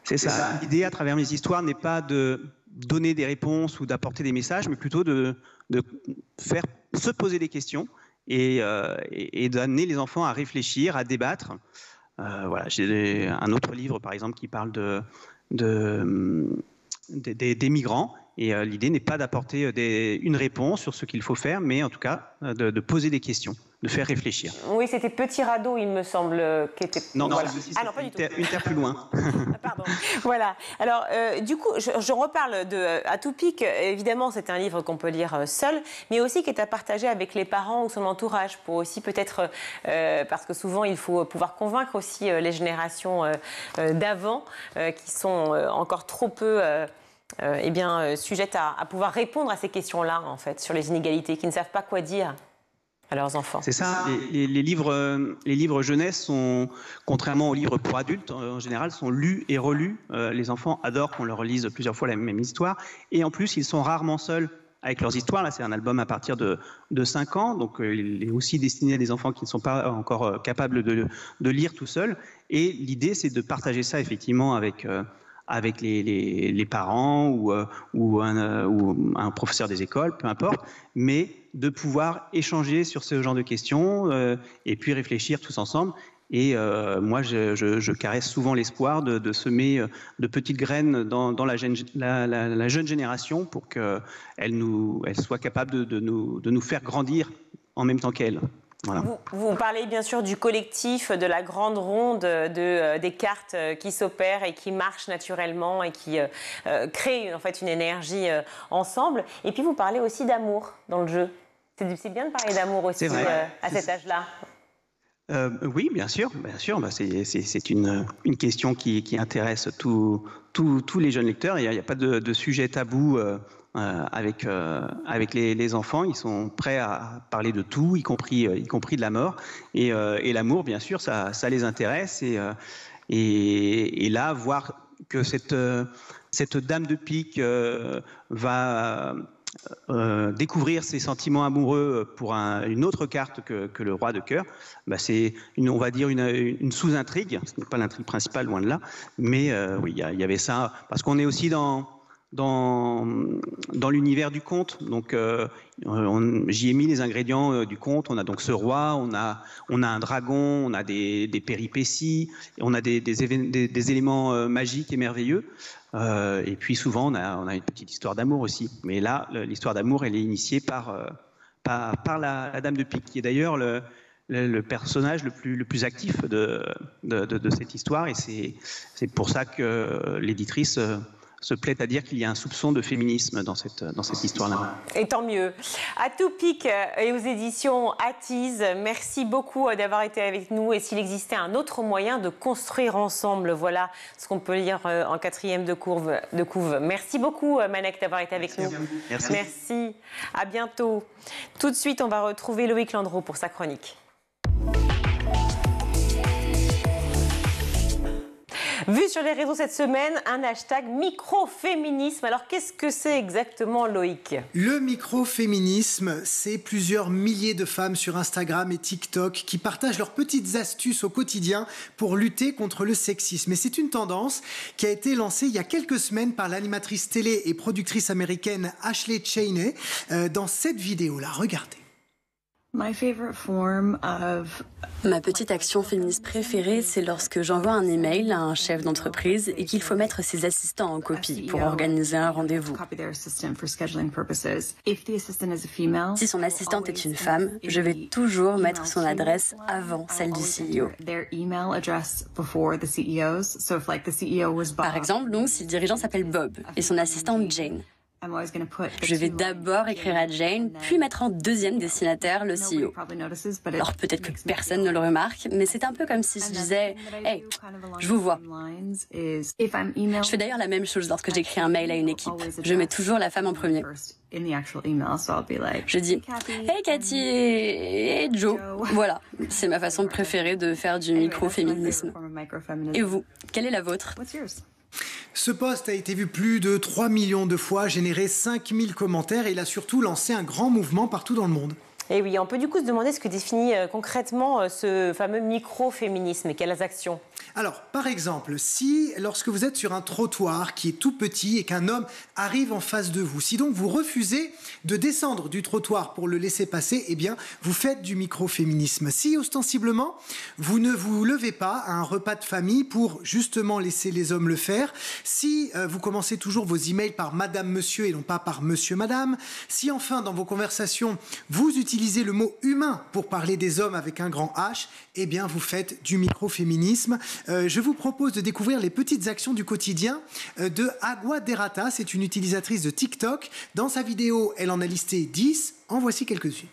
C'est ça. L'idée à travers mes histoires n'est pas de donner des réponses ou d'apporter des messages, mais plutôt de faire se poser des questions et d'amener les enfants à réfléchir, à débattre. Voilà, j'ai un autre livre, par exemple, qui parle des migrants. Et l'idée n'est pas d'apporter une réponse sur ce qu'il faut faire, mais en tout cas de poser des questions, de faire réfléchir. Oui, c'était Petit Radeau, il me semble, qui était... Non, voilà. non, pas du tout. Une terre plus loin. Pardon. Voilà. Alors, du coup, je reparle de À tout pic. Évidemment, c'est un livre qu'on peut lire seul, mais aussi qui est à partager avec les parents ou son entourage, pour aussi peut-être, parce que souvent, il faut pouvoir convaincre aussi les générations d'avant, qui sont encore trop peu... sujettes à pouvoir répondre à ces questions-là, en fait, sur les inégalités, qui ne savent pas quoi dire à leurs enfants. C'est ça. Les livres jeunesse sont, contrairement aux livres pour adultes, en général, sont lus et relus. Les enfants adorent qu'on leur lise plusieurs fois la même histoire. Et en plus, ils sont rarement seuls avec leurs histoires. Là, c'est un album à partir de 5 ans. Donc, il est aussi destiné à des enfants qui ne sont pas encore capables de lire tout seuls. Et l'idée, c'est de partager ça, effectivement, avec les parents ou un professeur des écoles, peu importe, mais de pouvoir échanger sur ce genre de questions et puis réfléchir tous ensemble. Et moi, je caresse souvent l'espoir de semer de petites graines dans la jeune génération pour qu'elle soit capable de nous faire grandir en même temps qu'elle. Voilà. Vous parlez bien sûr du collectif, de la grande ronde, des cartes qui s'opèrent et qui marchent naturellement et qui créent en fait une énergie ensemble. Et puis vous parlez aussi d'amour dans le jeu. C'est bien de parler d'amour aussi à cet âge-là. Oui, bien sûr. Bah, c'est une question qui intéresse tous les jeunes lecteurs. Il n'y a pas de sujet tabou avec les enfants. Ils sont prêts à parler de tout, y compris de la mort. Et l'amour, bien sûr, ça les intéresse. Et là, voir que cette dame de pique va découvrir ses sentiments amoureux pour une autre carte que le roi de cœur, bah c'est on va dire une sous-intrigue. Ce n'est pas l'intrigue principale, loin de là, mais oui, il y avait ça, parce qu'on est aussi dans l'univers du conte. Donc j'y ai mis les ingrédients du conte. On a donc ce roi, on a un dragon, on a des péripéties, on a des éléments magiques et merveilleux. Et puis souvent on a une petite histoire d'amour aussi. Mais là, l'histoire d'amour, elle est initiée par la Dame de Pique, qui est d'ailleurs le personnage le plus actif de cette histoire. Et c'est pour ça que l'éditrice se plaît à dire qu'il y a un soupçon de féminisme dans cette histoire-là. Et tant mieux. À tout pic et aux éditions Attise, merci beaucoup d'avoir été avec nous. Et s'il existait un autre moyen de construire ensemble, voilà ce qu'on peut lire en 4e de couve. Merci beaucoup, Manek, d'avoir été avec nous. Merci. À bientôt. Tout de suite, on va retrouver Loïc Landreau pour sa chronique. Vu sur les réseaux cette semaine, un hashtag microféminisme. Alors qu'est-ce que c'est exactement, Loïc? Le microféminisme, c'est plusieurs milliers de femmes sur Instagram et TikTok qui partagent leurs petites astuces au quotidien pour lutter contre le sexisme. Et c'est une tendance qui a été lancée il y a quelques semaines par l'animatrice télé et productrice américaine Ashley Cheney dans cette vidéo-là. Regardez. Ma petite action féministe préférée, c'est lorsque j'envoie un email à un chef d'entreprise et qu'il faut mettre ses assistants en copie pour organiser un rendez-vous. Si son assistante est une femme, je vais toujours mettre son adresse avant celle du CEO. Par exemple, donc, si le dirigeant s'appelle Bob et son assistante Jane, je vais d'abord écrire à Jane, puis mettre en deuxième destinataire le CEO. Alors peut-être que personne ne le remarque, mais c'est un peu comme si je disais « Hey, je vous vois ». Je fais d'ailleurs la même chose lorsque j'écris un mail à une équipe. Je mets toujours la femme en premier. Je dis « Hey Cathy et Joe ». Voilà, c'est ma façon préférée de faire du microféminisme. Et vous, quelle est la vôtre ? Ce post a été vu plus de 3 millions de fois, généré 5000 commentaires et il a surtout lancé un grand mouvement partout dans le monde. Et oui, on peut du coup se demander ce que définit concrètement ce fameux micro-féminisme et quelles actions. Alors, par exemple, si lorsque vous êtes sur un trottoir qui est tout petit et qu'un homme arrive en face de vous, si donc vous refusez de descendre du trottoir pour le laisser passer, eh bien, vous faites du micro-féminisme. Si, ostensiblement, vous ne vous levez pas à un repas de famille pour justement laisser les hommes le faire, si vous commencez toujours vos emails par Madame, Monsieur et non pas par Monsieur, Madame, si enfin, dans vos conversations, vous utilisez le mot humain pour parler des hommes avec un grand H, eh bien, vous faites du microféminisme. Je vous propose de découvrir les petites actions du quotidien de Agua Derrata. C'est une utilisatrice de TikTok. Dans sa vidéo, elle en a listé 10. En voici quelques-unes.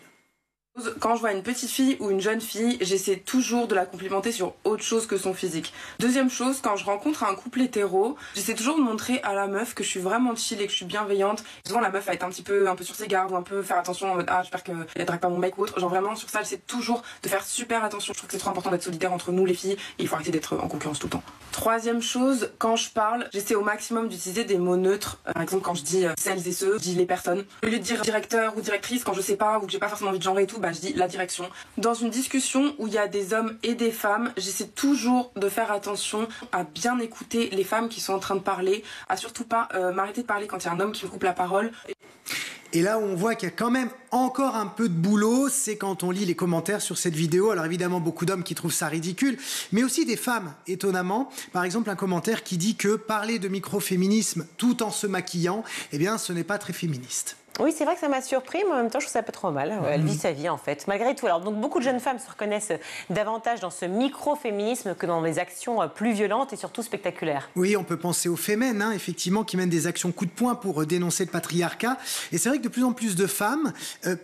Quand je vois une petite fille ou une jeune fille, j'essaie toujours de la complimenter sur autre chose que son physique. Deuxième chose, quand je rencontre un couple hétéro, j'essaie toujours de montrer à la meuf que je suis vraiment chill et que je suis bienveillante. Souvent la meuf va être un peu sur ses gardes ou un peu faire attention en mode ah j'espère qu'elle drague pas mon mec ou autre. Genre vraiment sur ça j'essaie toujours de faire super attention. Je trouve que c'est trop important d'être solidaire entre nous les filles et il faut arrêter d'être en concurrence tout le temps. Troisième chose, quand je parle, j'essaie au maximum d'utiliser des mots neutres. Par exemple quand je dis celles et ceux, je dis les personnes. Au lieu de dire directeur ou directrice quand je sais pas ou que j'ai pas forcément envie de genrer et tout, je dis la direction. Dans une discussion où il y a des hommes et des femmes, j'essaie toujours de faire attention à bien écouter les femmes qui sont en train de parler, à surtout pas m'arrêter de parler quand il y a un homme qui me coupe la parole. Et là où on voit qu'il y a quand même encore un peu de boulot, c'est quand on lit les commentaires sur cette vidéo. Alors évidemment, beaucoup d'hommes qui trouvent ça ridicule, mais aussi des femmes, étonnamment. Par exemple, un commentaire qui dit que parler de microféminisme tout en se maquillant, eh bien, ce n'est pas très féministe. Oui, c'est vrai que ça m'a surpris, mais en même temps, je trouve ça pas trop mal. Elle vit sa vie, en fait, malgré tout. Alors, donc, beaucoup de jeunes femmes se reconnaissent davantage dans ce micro-féminisme que dans les actions plus violentes et surtout spectaculaires. Oui, on peut penser aux Femen, effectivement, qui mènent des actions coup de poing pour dénoncer le patriarcat. Et c'est vrai que de plus en plus de femmes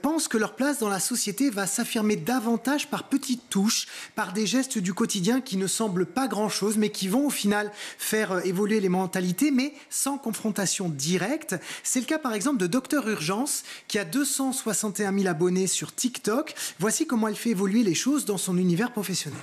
pensent que leur place dans la société va s'affirmer davantage par petites touches, par des gestes du quotidien qui ne semblent pas grand-chose, mais qui vont au final faire évoluer les mentalités, mais sans confrontation directe. C'est le cas, par exemple, de Dr Urgence, qui a 261 000 abonnés sur TikTok. Voici comment elle fait évoluer les choses dans son univers professionnel.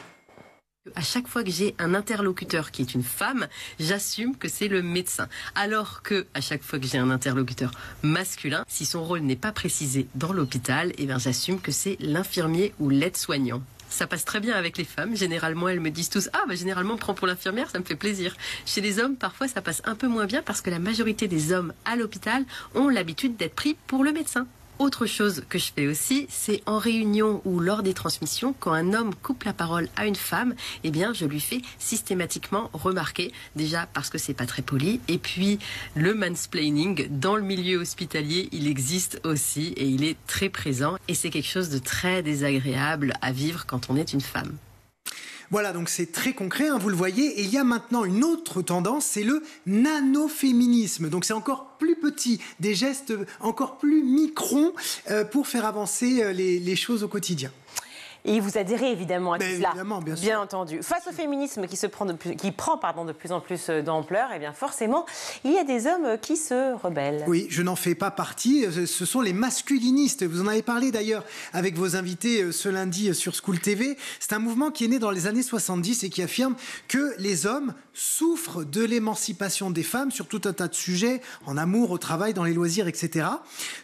À chaque fois que j'ai un interlocuteur qui est une femme, j'assume que c'est le médecin. Alors que à chaque fois que j'ai un interlocuteur masculin, si son rôle n'est pas précisé dans l'hôpital, eh bien j'assume que c'est l'infirmier ou l'aide-soignant. Ça passe très bien avec les femmes. Généralement, elles me disent tous « Ah, généralement, on prend pour l'infirmière, ça me fait plaisir. » Chez les hommes, parfois, ça passe un peu moins bien parce que la majorité des hommes à l'hôpital ont l'habitude d'être pris pour le médecin. Autre chose que je fais aussi, c'est en réunion ou lors des transmissions, quand un homme coupe la parole à une femme, eh bien, je lui fais systématiquement remarquer, déjà parce que c'est pas très poli, et puis le mansplaining, dans le milieu hospitalier, il existe aussi et il est très présent, et c'est quelque chose de très désagréable à vivre quand on est une femme. Voilà, donc c'est très concret, vous le voyez. Et il y a maintenant une autre tendance, c'est le nanoféminisme. Donc c'est encore plus petit, des gestes encore plus microns pour faire avancer les choses au quotidien. Et vous adhérez évidemment à tout cela, bien entendu. Face au féminisme qui prend de plus en plus d'ampleur, eh bien forcément, il y a des hommes qui se rebellent. Oui, je n'en fais pas partie. Ce sont les masculinistes. Vous en avez parlé d'ailleurs avec vos invités ce lundi sur School TV. C'est un mouvement qui est né dans les années 70 et qui affirme que les hommes souffrent de l'émancipation des femmes sur tout un tas de sujets, en amour, au travail, dans les loisirs, etc.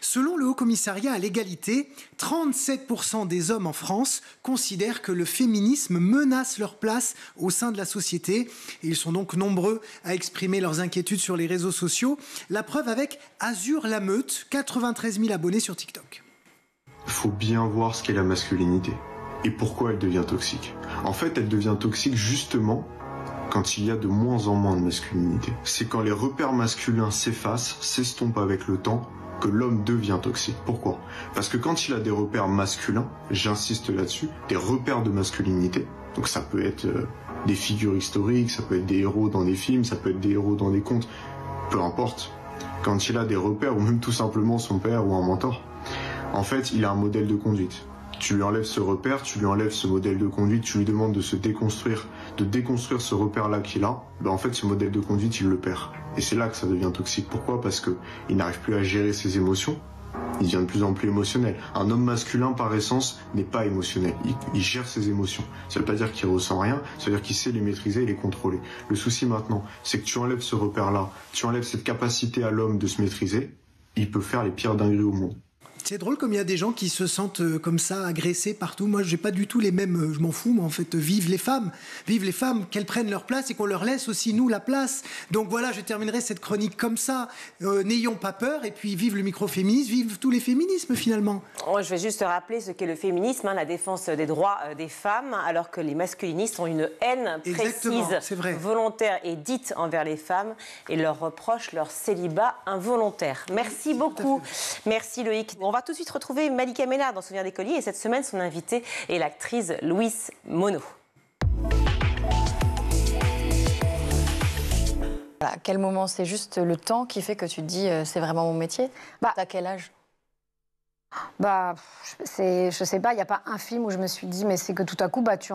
Selon le Haut Commissariat à l'égalité, 37% des hommes en France considèrent que le féminisme menace leur place au sein de la société. Et ils sont donc nombreux à exprimer leurs inquiétudes sur les réseaux sociaux. La preuve avec Azur Lameute, 93 000 abonnés sur TikTok. Il faut bien voir ce qu'est la masculinité et pourquoi elle devient toxique. En fait, elle devient toxique justement quand il y a de moins en moins de masculinité. C'est quand les repères masculins s'effacent, s'estompent avec le temps, que l'homme devient toxique. Pourquoi ? Parce que quand il a des repères masculins, j'insiste là-dessus, des repères de masculinité, donc ça peut être des figures historiques, ça peut être des héros dans des films, ça peut être des héros dans des contes, peu importe. Quand il a des repères, ou même tout simplement son père ou un mentor, en fait, il a un modèle de conduite. Tu lui enlèves ce repère, tu lui enlèves ce modèle de conduite, tu lui demandes de se déconstruire, de déconstruire ce repère-là qu'il a, en fait, ce modèle de conduite, il le perd. Et c'est là que ça devient toxique. Pourquoi ? Parce qu'il n'arrive plus à gérer ses émotions, il devient de plus en plus émotionnel. Un homme masculin, par essence, n'est pas émotionnel. Il gère ses émotions. Ça ne veut pas dire qu'il ressent rien, ça veut dire qu'il sait les maîtriser et les contrôler. Le souci maintenant, c'est que tu enlèves ce repère-là, tu enlèves cette capacité à l'homme de se maîtriser, il peut faire les pires dingueries au monde. C'est drôle comme il y a des gens qui se sentent comme ça agressés partout. Moi, j'ai pas du tout les mêmes. Je m'en fous, mais en fait, vive les femmes, qu'elles prennent leur place et qu'on leur laisse aussi nous la place. Donc voilà, je terminerai cette chronique comme ça. N'ayons pas peur et puis vive le microféminisme, vive tous les féminismes finalement. Je vais juste rappeler ce qu'est le féminisme, la défense des droits des femmes, alors que les masculinistes ont une haine précise, volontaire et dite envers les femmes et leur reprochent leur célibat involontaire. Merci beaucoup. Merci Loïc. On va tout de suite retrouver Malika Ménard dans Souvenirs d'écolier et cette semaine, son invitée est l'actrice Louise Monod. À quel moment c'est juste le temps qui fait que tu te dis c'est vraiment mon métier? T'as quel âge? Je sais pas, il n'y a pas un film où je me suis dit, mais c'est que tout à coup, de toute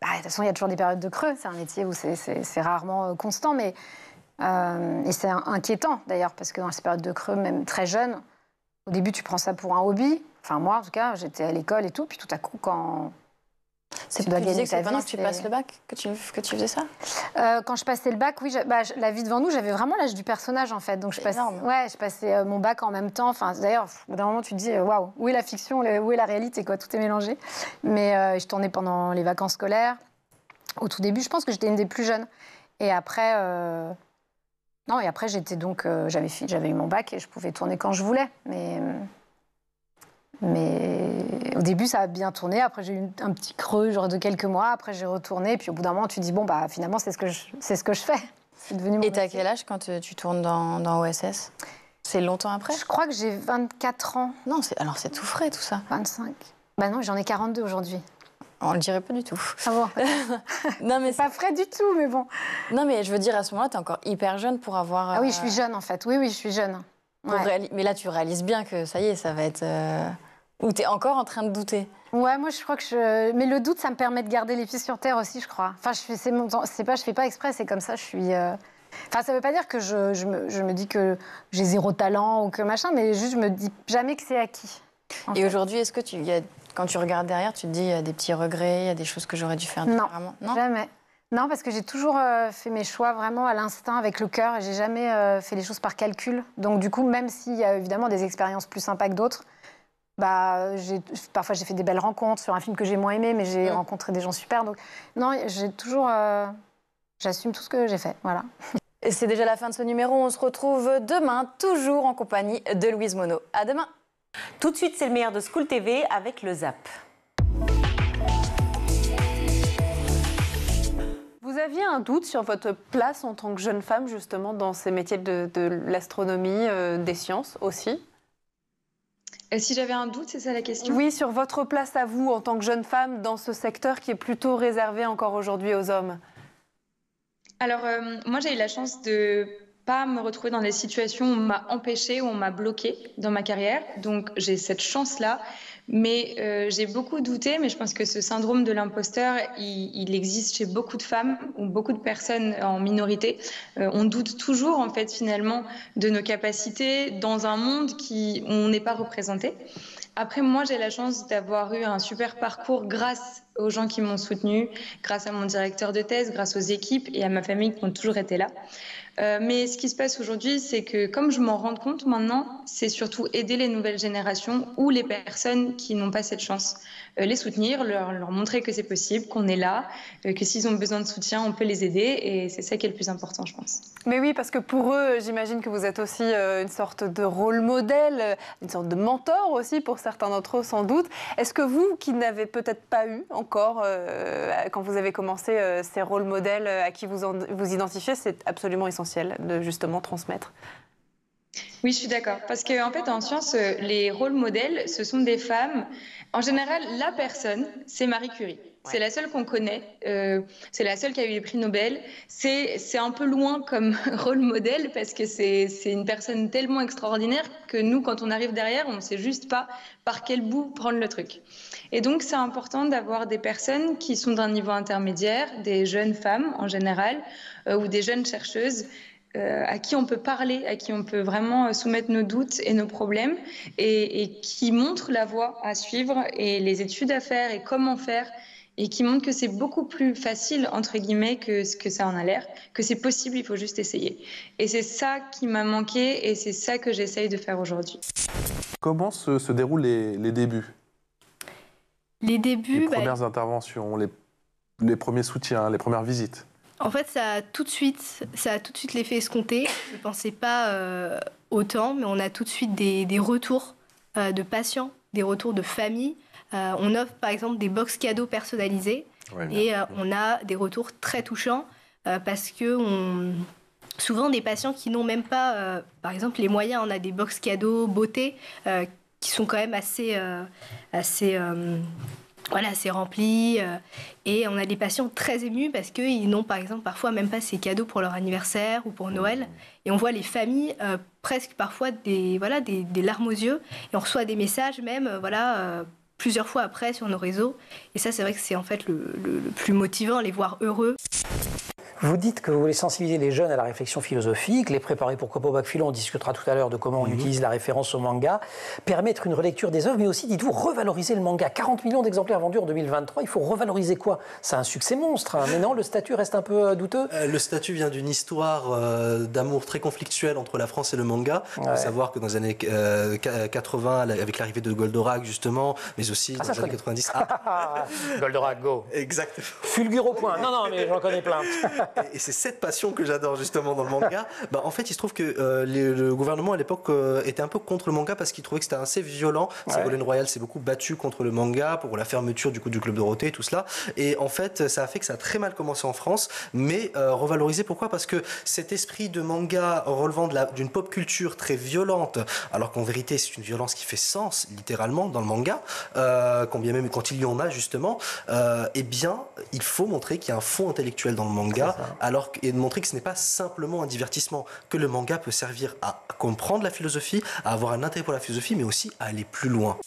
façon, il y a toujours des périodes de creux. C'est un métier où c'est rarement constant, mais et c'est inquiétant d'ailleurs, parce que dans ces périodes de creux, même très jeune, au début, tu prends ça pour un hobby. Enfin, moi, en tout cas, j'étais à l'école et tout. Puis tout à coup, quand tu dois gagner ta vie, pendant que tu passes le bac que tu faisais ça? Quand je passais le bac, oui, la vie devant nous, j'avais vraiment l'âge du personnage, en fait. Donc, je passais mon bac en même temps. Enfin, d'ailleurs, d'un moment, tu te dis, waouh, où est la fiction, où est la réalité, quoi? Tout est mélangé. Mais je tournais pendant les vacances scolaires. Au tout début, je pense que j'étais une des plus jeunes. Et après... Non, et après, j'avais eu mon bac et je pouvais tourner quand je voulais. Mais au début, ça a bien tourné. Après, j'ai eu un petit creux, genre de quelques mois. Après, j'ai retourné. Et puis, au bout d'un moment, tu te dis, finalement, c'est ce que je fais. C'est devenu mon métier. Et t'as quel âge quand tu tournes dans OSS? C'est longtemps après? Je crois que j'ai 24 ans. Non, alors c'est tout frais tout ça. 25. Bah non, j'en ai 42 aujourd'hui. On le dirait pas du tout. Ah bon? Non, mais pas frais du tout, mais bon. Non, mais je veux dire, à ce moment-là, t'es encore hyper jeune pour avoir... Ah oui, je suis jeune, en fait. Oui, je suis jeune. Ouais. Mais là, tu réalises bien que ça y est, ça va être... Ou t'es encore en train de douter? Ouais, moi, je crois que Mais le doute, ça me permet de garder les pieds sur terre aussi, je crois. Enfin, je fais pas exprès, c'est comme ça, je suis... Enfin, ça veut pas dire que je me dis que j'ai zéro talent ou que machin, mais juste, je me dis jamais que c'est acquis. Et aujourd'hui, est-ce que quand tu regardes derrière, tu te dis, il y a des petits regrets, il y a des choses que j'aurais dû faire différemment? Non, jamais. Non, parce que j'ai toujours fait mes choix vraiment à l'instinct, avec le cœur, et j'ai jamais fait les choses par calcul. Donc du coup, même s'il y a évidemment des expériences plus sympas que d'autres, parfois j'ai fait des belles rencontres sur un film que j'ai moins aimé, mais j'ai rencontré des gens super. Donc non, j'assume tout ce que j'ai fait, voilà. Et c'est déjà la fin de ce numéro, on se retrouve demain, toujours en compagnie de Louise Monod. À demain. Tout de suite, c'est le meilleur de School TV avec le Zap. Vous aviez un doute sur votre place en tant que jeune femme, justement, dans ces métiers de l'astronomie, des sciences aussi? Si j'avais un doute, c'est ça la question? Oui, sur votre place à vous en tant que jeune femme dans ce secteur qui est plutôt réservé encore aujourd'hui aux hommes. Alors, moi, j'ai eu la chance de pas me retrouver dans des situations où on m'a empêchée, où on m'a bloquée dans ma carrière. Donc, j'ai cette chance-là. Mais j'ai beaucoup douté, mais je pense que ce syndrome de l'imposteur, il existe chez beaucoup de femmes ou beaucoup de personnes en minorité. On doute toujours, en fait, finalement, de nos capacités dans un monde où on n'est pas représenté. Après, moi, j'ai la chance d'avoir eu un super parcours grâce aux gens qui m'ont soutenue, grâce à mon directeur de thèse, grâce aux équipes et à ma famille qui ont toujours été là. Mais ce qui se passe aujourd'hui, c'est que comme je m'en rends compte maintenant, c'est surtout aider les nouvelles générations ou les personnes qui n'ont pas cette chance. Les soutenir, leur montrer que c'est possible, qu'on est là, que s'ils ont besoin de soutien, on peut les aider. Et c'est ça qui est le plus important, je pense. Mais oui, parce que pour eux, j'imagine que vous êtes aussi une sorte de rôle modèle, une sorte de mentor aussi pour certains d'entre eux, sans doute. Est-ce que vous, qui n'avez peut-être pas eu encore, quand vous avez commencé ces rôles modèles à qui vous identifiez, c'est absolument essentiel de justement transmettre? Oui, je suis d'accord. Parce qu'en fait, en science, les rôles modèles, ce sont des femmes. En général, la personne, c'est Marie Curie. C'est la seule qu'on connaît. C'est la seule qui a eu les prix Nobel. C'est un peu loin comme rôle modèle parce que c'est une personne tellement extraordinaire que nous, quand on arrive derrière, on ne sait juste pas par quel bout prendre le truc. Et donc, c'est important d'avoir des personnes qui sont d'un niveau intermédiaire, des jeunes femmes en général, ou des jeunes chercheuses, à qui on peut parler, à qui on peut vraiment soumettre nos doutes et nos problèmes et qui montrent la voie à suivre et les études à faire et comment faire et qui montrent que c'est beaucoup plus facile, entre guillemets, que ce que ça en a l'air, que c'est possible, il faut juste essayer. Et c'est ça qui m'a manqué et c'est ça que j'essaye de faire aujourd'hui. Comment se déroulent les débuts? Les débuts... Les premières interventions, les premiers soutiens, les premières visites? En fait, ça a tout de suite l'effet escompté. Je ne pensais pas autant, mais on a tout de suite des retours de patients, des retours de familles. On offre par exemple des box cadeaux personnalisés et on a des retours très touchants parce que souvent des patients qui n'ont même pas, par exemple, les moyens. On a des box cadeaux beauté qui sont quand même assez remplis. Et on a des patients très émus parce qu'ils n'ont, par exemple, parfois même pas ces cadeaux pour leur anniversaire ou pour Noël. Et on voit les familles presque parfois des larmes aux yeux. Et on reçoit des messages même, plusieurs fois après sur nos réseaux. Et ça, c'est vrai que c'est en fait le plus motivant, les voir heureux. Vous dites que vous voulez sensibiliser les jeunes à la réflexion philosophique, les préparer pourquoi pas au bac philo, on discutera tout à l'heure de comment on utilise la référence au manga, permettre une relecture des œuvres, mais aussi, dites-vous, revaloriser le manga. 40 millions d'exemplaires vendus en 2023, il faut revaloriser quoi? C'est un succès monstre, hein. Mais non, le statut reste un peu douteux. Le statut vient d'une histoire d'amour très conflictuelle entre la France et le manga. Il faut savoir que dans les années 80, avec l'arrivée de Goldorak, justement, mais aussi dans les années 90... Goldorak, go. Exactement. Fulgure au point. Non, mais j'en connais plein. Et c'est cette passion que j'adore justement dans le manga. En fait, il se trouve que le gouvernement à l'époque était un peu contre le manga parce qu'il trouvait que c'était assez violent. Ségolène Royal s'est beaucoup battue contre le manga pour la fermeture du Club Dorothée et tout cela. Et en fait, ça a fait que ça a très mal commencé en France, mais revalorisé. Pourquoi ? Parce que cet esprit de manga relevant d'une pop culture très violente, alors qu'en vérité c'est une violence qui fait sens littéralement dans le manga, combien même quand il y en a justement, eh bien il faut montrer qu'il y a un fond intellectuel dans le manga, et de montrer que ce n'est pas simplement un divertissement, que le manga peut servir à comprendre la philosophie, à avoir un intérêt pour la philosophie, mais aussi à aller plus loin.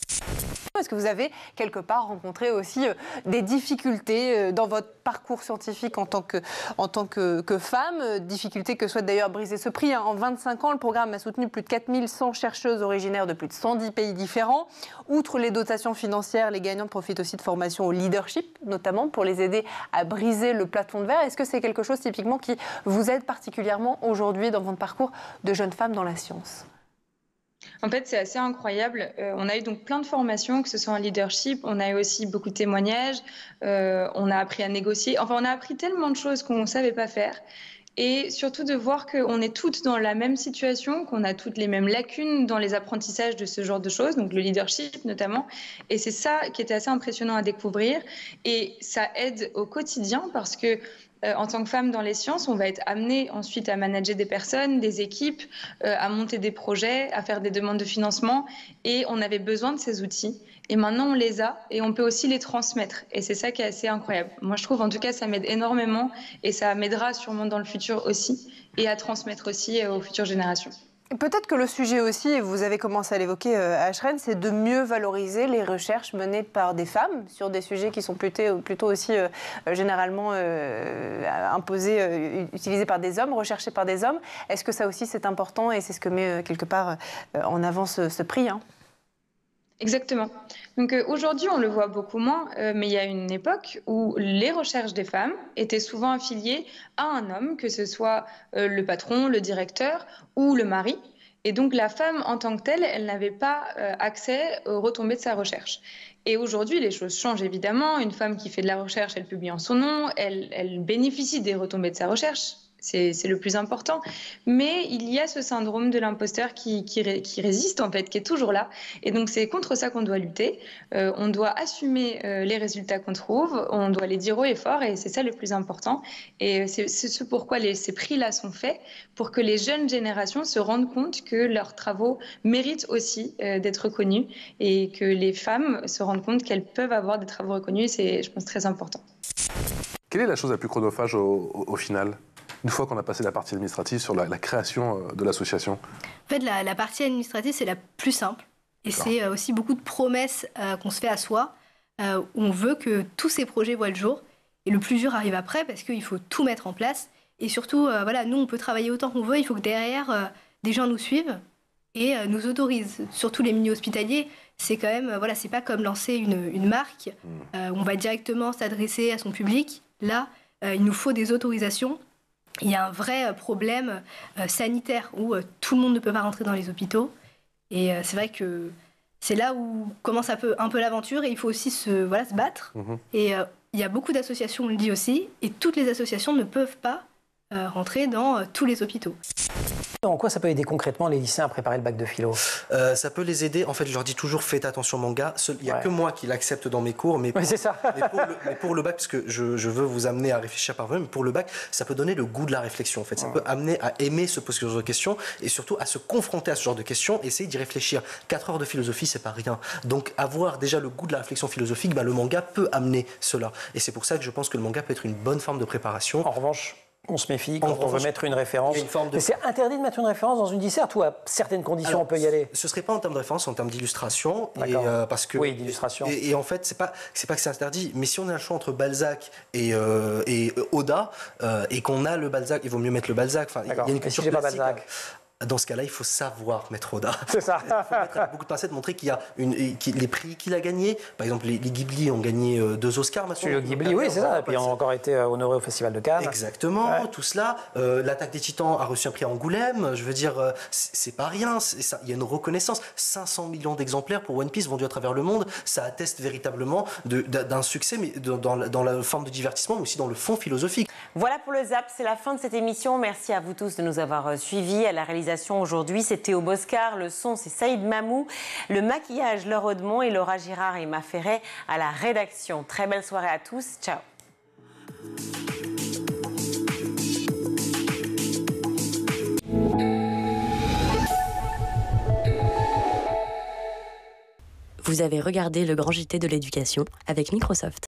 Est-ce que vous avez quelque part rencontré aussi des difficultés dans votre parcours scientifique en tant que femme, difficultés que souhaite d'ailleurs briser ce prix. En 25 ans, le programme a soutenu plus de 4100 chercheuses originaires de plus de 110 pays différents. Outre les dotations financières, les gagnantes profitent aussi de formations au leadership, notamment pour les aider à briser le plafond de verre. Est-ce que c'est quelque chose typiquement qui vous aide particulièrement aujourd'hui dans votre parcours de jeune femme dans la science ? En fait, c'est assez incroyable. On a eu donc plein de formations, que ce soit en leadership. On a eu aussi beaucoup de témoignages. On a appris à négocier. Enfin, on a appris tellement de choses qu'on ne savait pas faire. Et surtout de voir qu'on est toutes dans la même situation, qu'on a toutes les mêmes lacunes dans les apprentissages de ce genre de choses, donc le leadership notamment. Et c'est ça qui était assez impressionnant à découvrir. Et ça aide au quotidien parce que en tant que femme dans les sciences, on va être amenée ensuite à manager des personnes, des équipes, à monter des projets, à faire des demandes de financement. Et on avait besoin de ces outils. Et maintenant, on les a et on peut aussi les transmettre. Et c'est ça qui est assez incroyable. Moi, je trouve, en tout cas, ça m'aide énormément et ça m'aidera sûrement dans le futur aussi et à transmettre aussi aux futures générations. Peut-être que le sujet aussi, et vous avez commencé à l'évoquer à Ashreen, c'est de mieux valoriser les recherches menées par des femmes sur des sujets qui sont plutôt aussi généralement imposés, utilisés par des hommes, recherchés par des hommes. Est-ce que ça aussi c'est important et c'est ce que met quelque part en avant ce prix, hein ? Exactement. Donc aujourd'hui, on le voit beaucoup moins, mais il y a une époque où les recherches des femmes étaient souvent affiliées à un homme, que ce soit le patron, le directeur ou le mari. Et donc la femme, en tant que telle, elle n'avait pas accès aux retombées de sa recherche. Et aujourd'hui, les choses changent évidemment. Une femme qui fait de la recherche, elle publie en son nom, elle bénéficie des retombées de sa recherche. C'est le plus important. Mais il y a ce syndrome de l'imposteur qui résiste, en fait, qui est toujours là. Et donc, c'est contre ça qu'on doit lutter. On doit assumer les résultats qu'on trouve. On doit les dire haut et fort. Et c'est ça le plus important. Et c'est ce pourquoi ces prix-là sont faits, pour que les jeunes générations se rendent compte que leurs travaux méritent aussi d'être reconnus et que les femmes se rendent compte qu'elles peuvent avoir des travaux reconnus. C'est, je pense, très important. Quelle est la chose la plus chronophage au final ? Une fois qu'on a passé la partie administrative sur la création de l'association. En fait, la partie administrative, c'est la plus simple. Et c'est aussi beaucoup de promesses qu'on se fait à soi, où on veut que tous ces projets voient le jour. Et le plus dur arrive après, parce qu'il faut tout mettre en place. Et surtout, nous, on peut travailler autant qu'on veut. Il faut que derrière, des gens nous suivent et nous autorisent. Surtout les milieux hospitaliers, c'est quand même, c'est pas comme lancer une marque, où on va directement s'adresser à son public. Là, il nous faut des autorisations. Il y a un vrai problème sanitaire où tout le monde ne peut pas rentrer dans les hôpitaux. Et c'est vrai que c'est là où commence un peu l'aventure et il faut aussi se battre. Et il y a beaucoup d'associations, on le dit aussi, et toutes les associations ne peuvent pas rentrer dans tous les hôpitaux. En quoi ça peut aider concrètement les lycéens à préparer le bac de philo ? Ça peut les aider. En fait, je leur dis toujours faites attention manga. Il n'y a que moi qui l'accepte dans mes cours, mais c'est ça. mais pour le bac, parce que je veux vous amener à réfléchir par vous-même, mais pour le bac, ça peut donner le goût de la réflexion. En fait, ça peut amener à aimer se poser ce genre de questions et surtout à se confronter à ce genre de questions, essayer d'y réfléchir. 4 heures de philosophie, c'est pas rien. Donc, avoir déjà le goût de la réflexion philosophique, le manga peut amener cela. Et c'est pour ça que je pense que le manga peut être une bonne forme de préparation. En revanche, on se méfie quand on veut mettre une référence. Mais c'est interdit de mettre une référence dans une disserte ou à certaines conditions on peut y aller ? Ce ne serait pas en termes de référence, en termes d'illustration. Parce que, d'illustration. Et en fait, c'est pas que c'est interdit, mais si on a un choix entre Balzac et Oda, et qu'on a le Balzac, il vaut mieux mettre le Balzac. Il y a une culture pas Balzac. Dans ce cas-là, il faut savoir mettre Oda. C'est ça. Il faut mettre avec beaucoup de pincettes, montrer qu'il y a les prix qu'il a gagnés. Par exemple, les Ghibli ont gagné 2 Oscars. Studio Ghibli, oui, c'est ça. Et puis ils ont encore été honorés au Festival de Cannes. Exactement, tout cela. L'Attaque des Titans a reçu un prix à Angoulême. Je veux dire, c'est pas rien. Il y a une reconnaissance. 500 millions d'exemplaires pour One Piece vendus à travers le monde. Ça atteste véritablement d'un succès, mais dans la forme de divertissement, mais aussi dans le fond philosophique. Voilà pour le Zap, c'est la fin de cette émission. Merci à vous tous de nous avoir suivis. À la réalisation aujourd'hui, c'est Théo Boscar. Le son, c'est Saïd Mamou. Le maquillage, Laure Audemont et Laura Girard et Emma Ferret à la rédaction. Très belle soirée à tous. Ciao. Vous avez regardé le Grand JT de l'éducation avec Microsoft.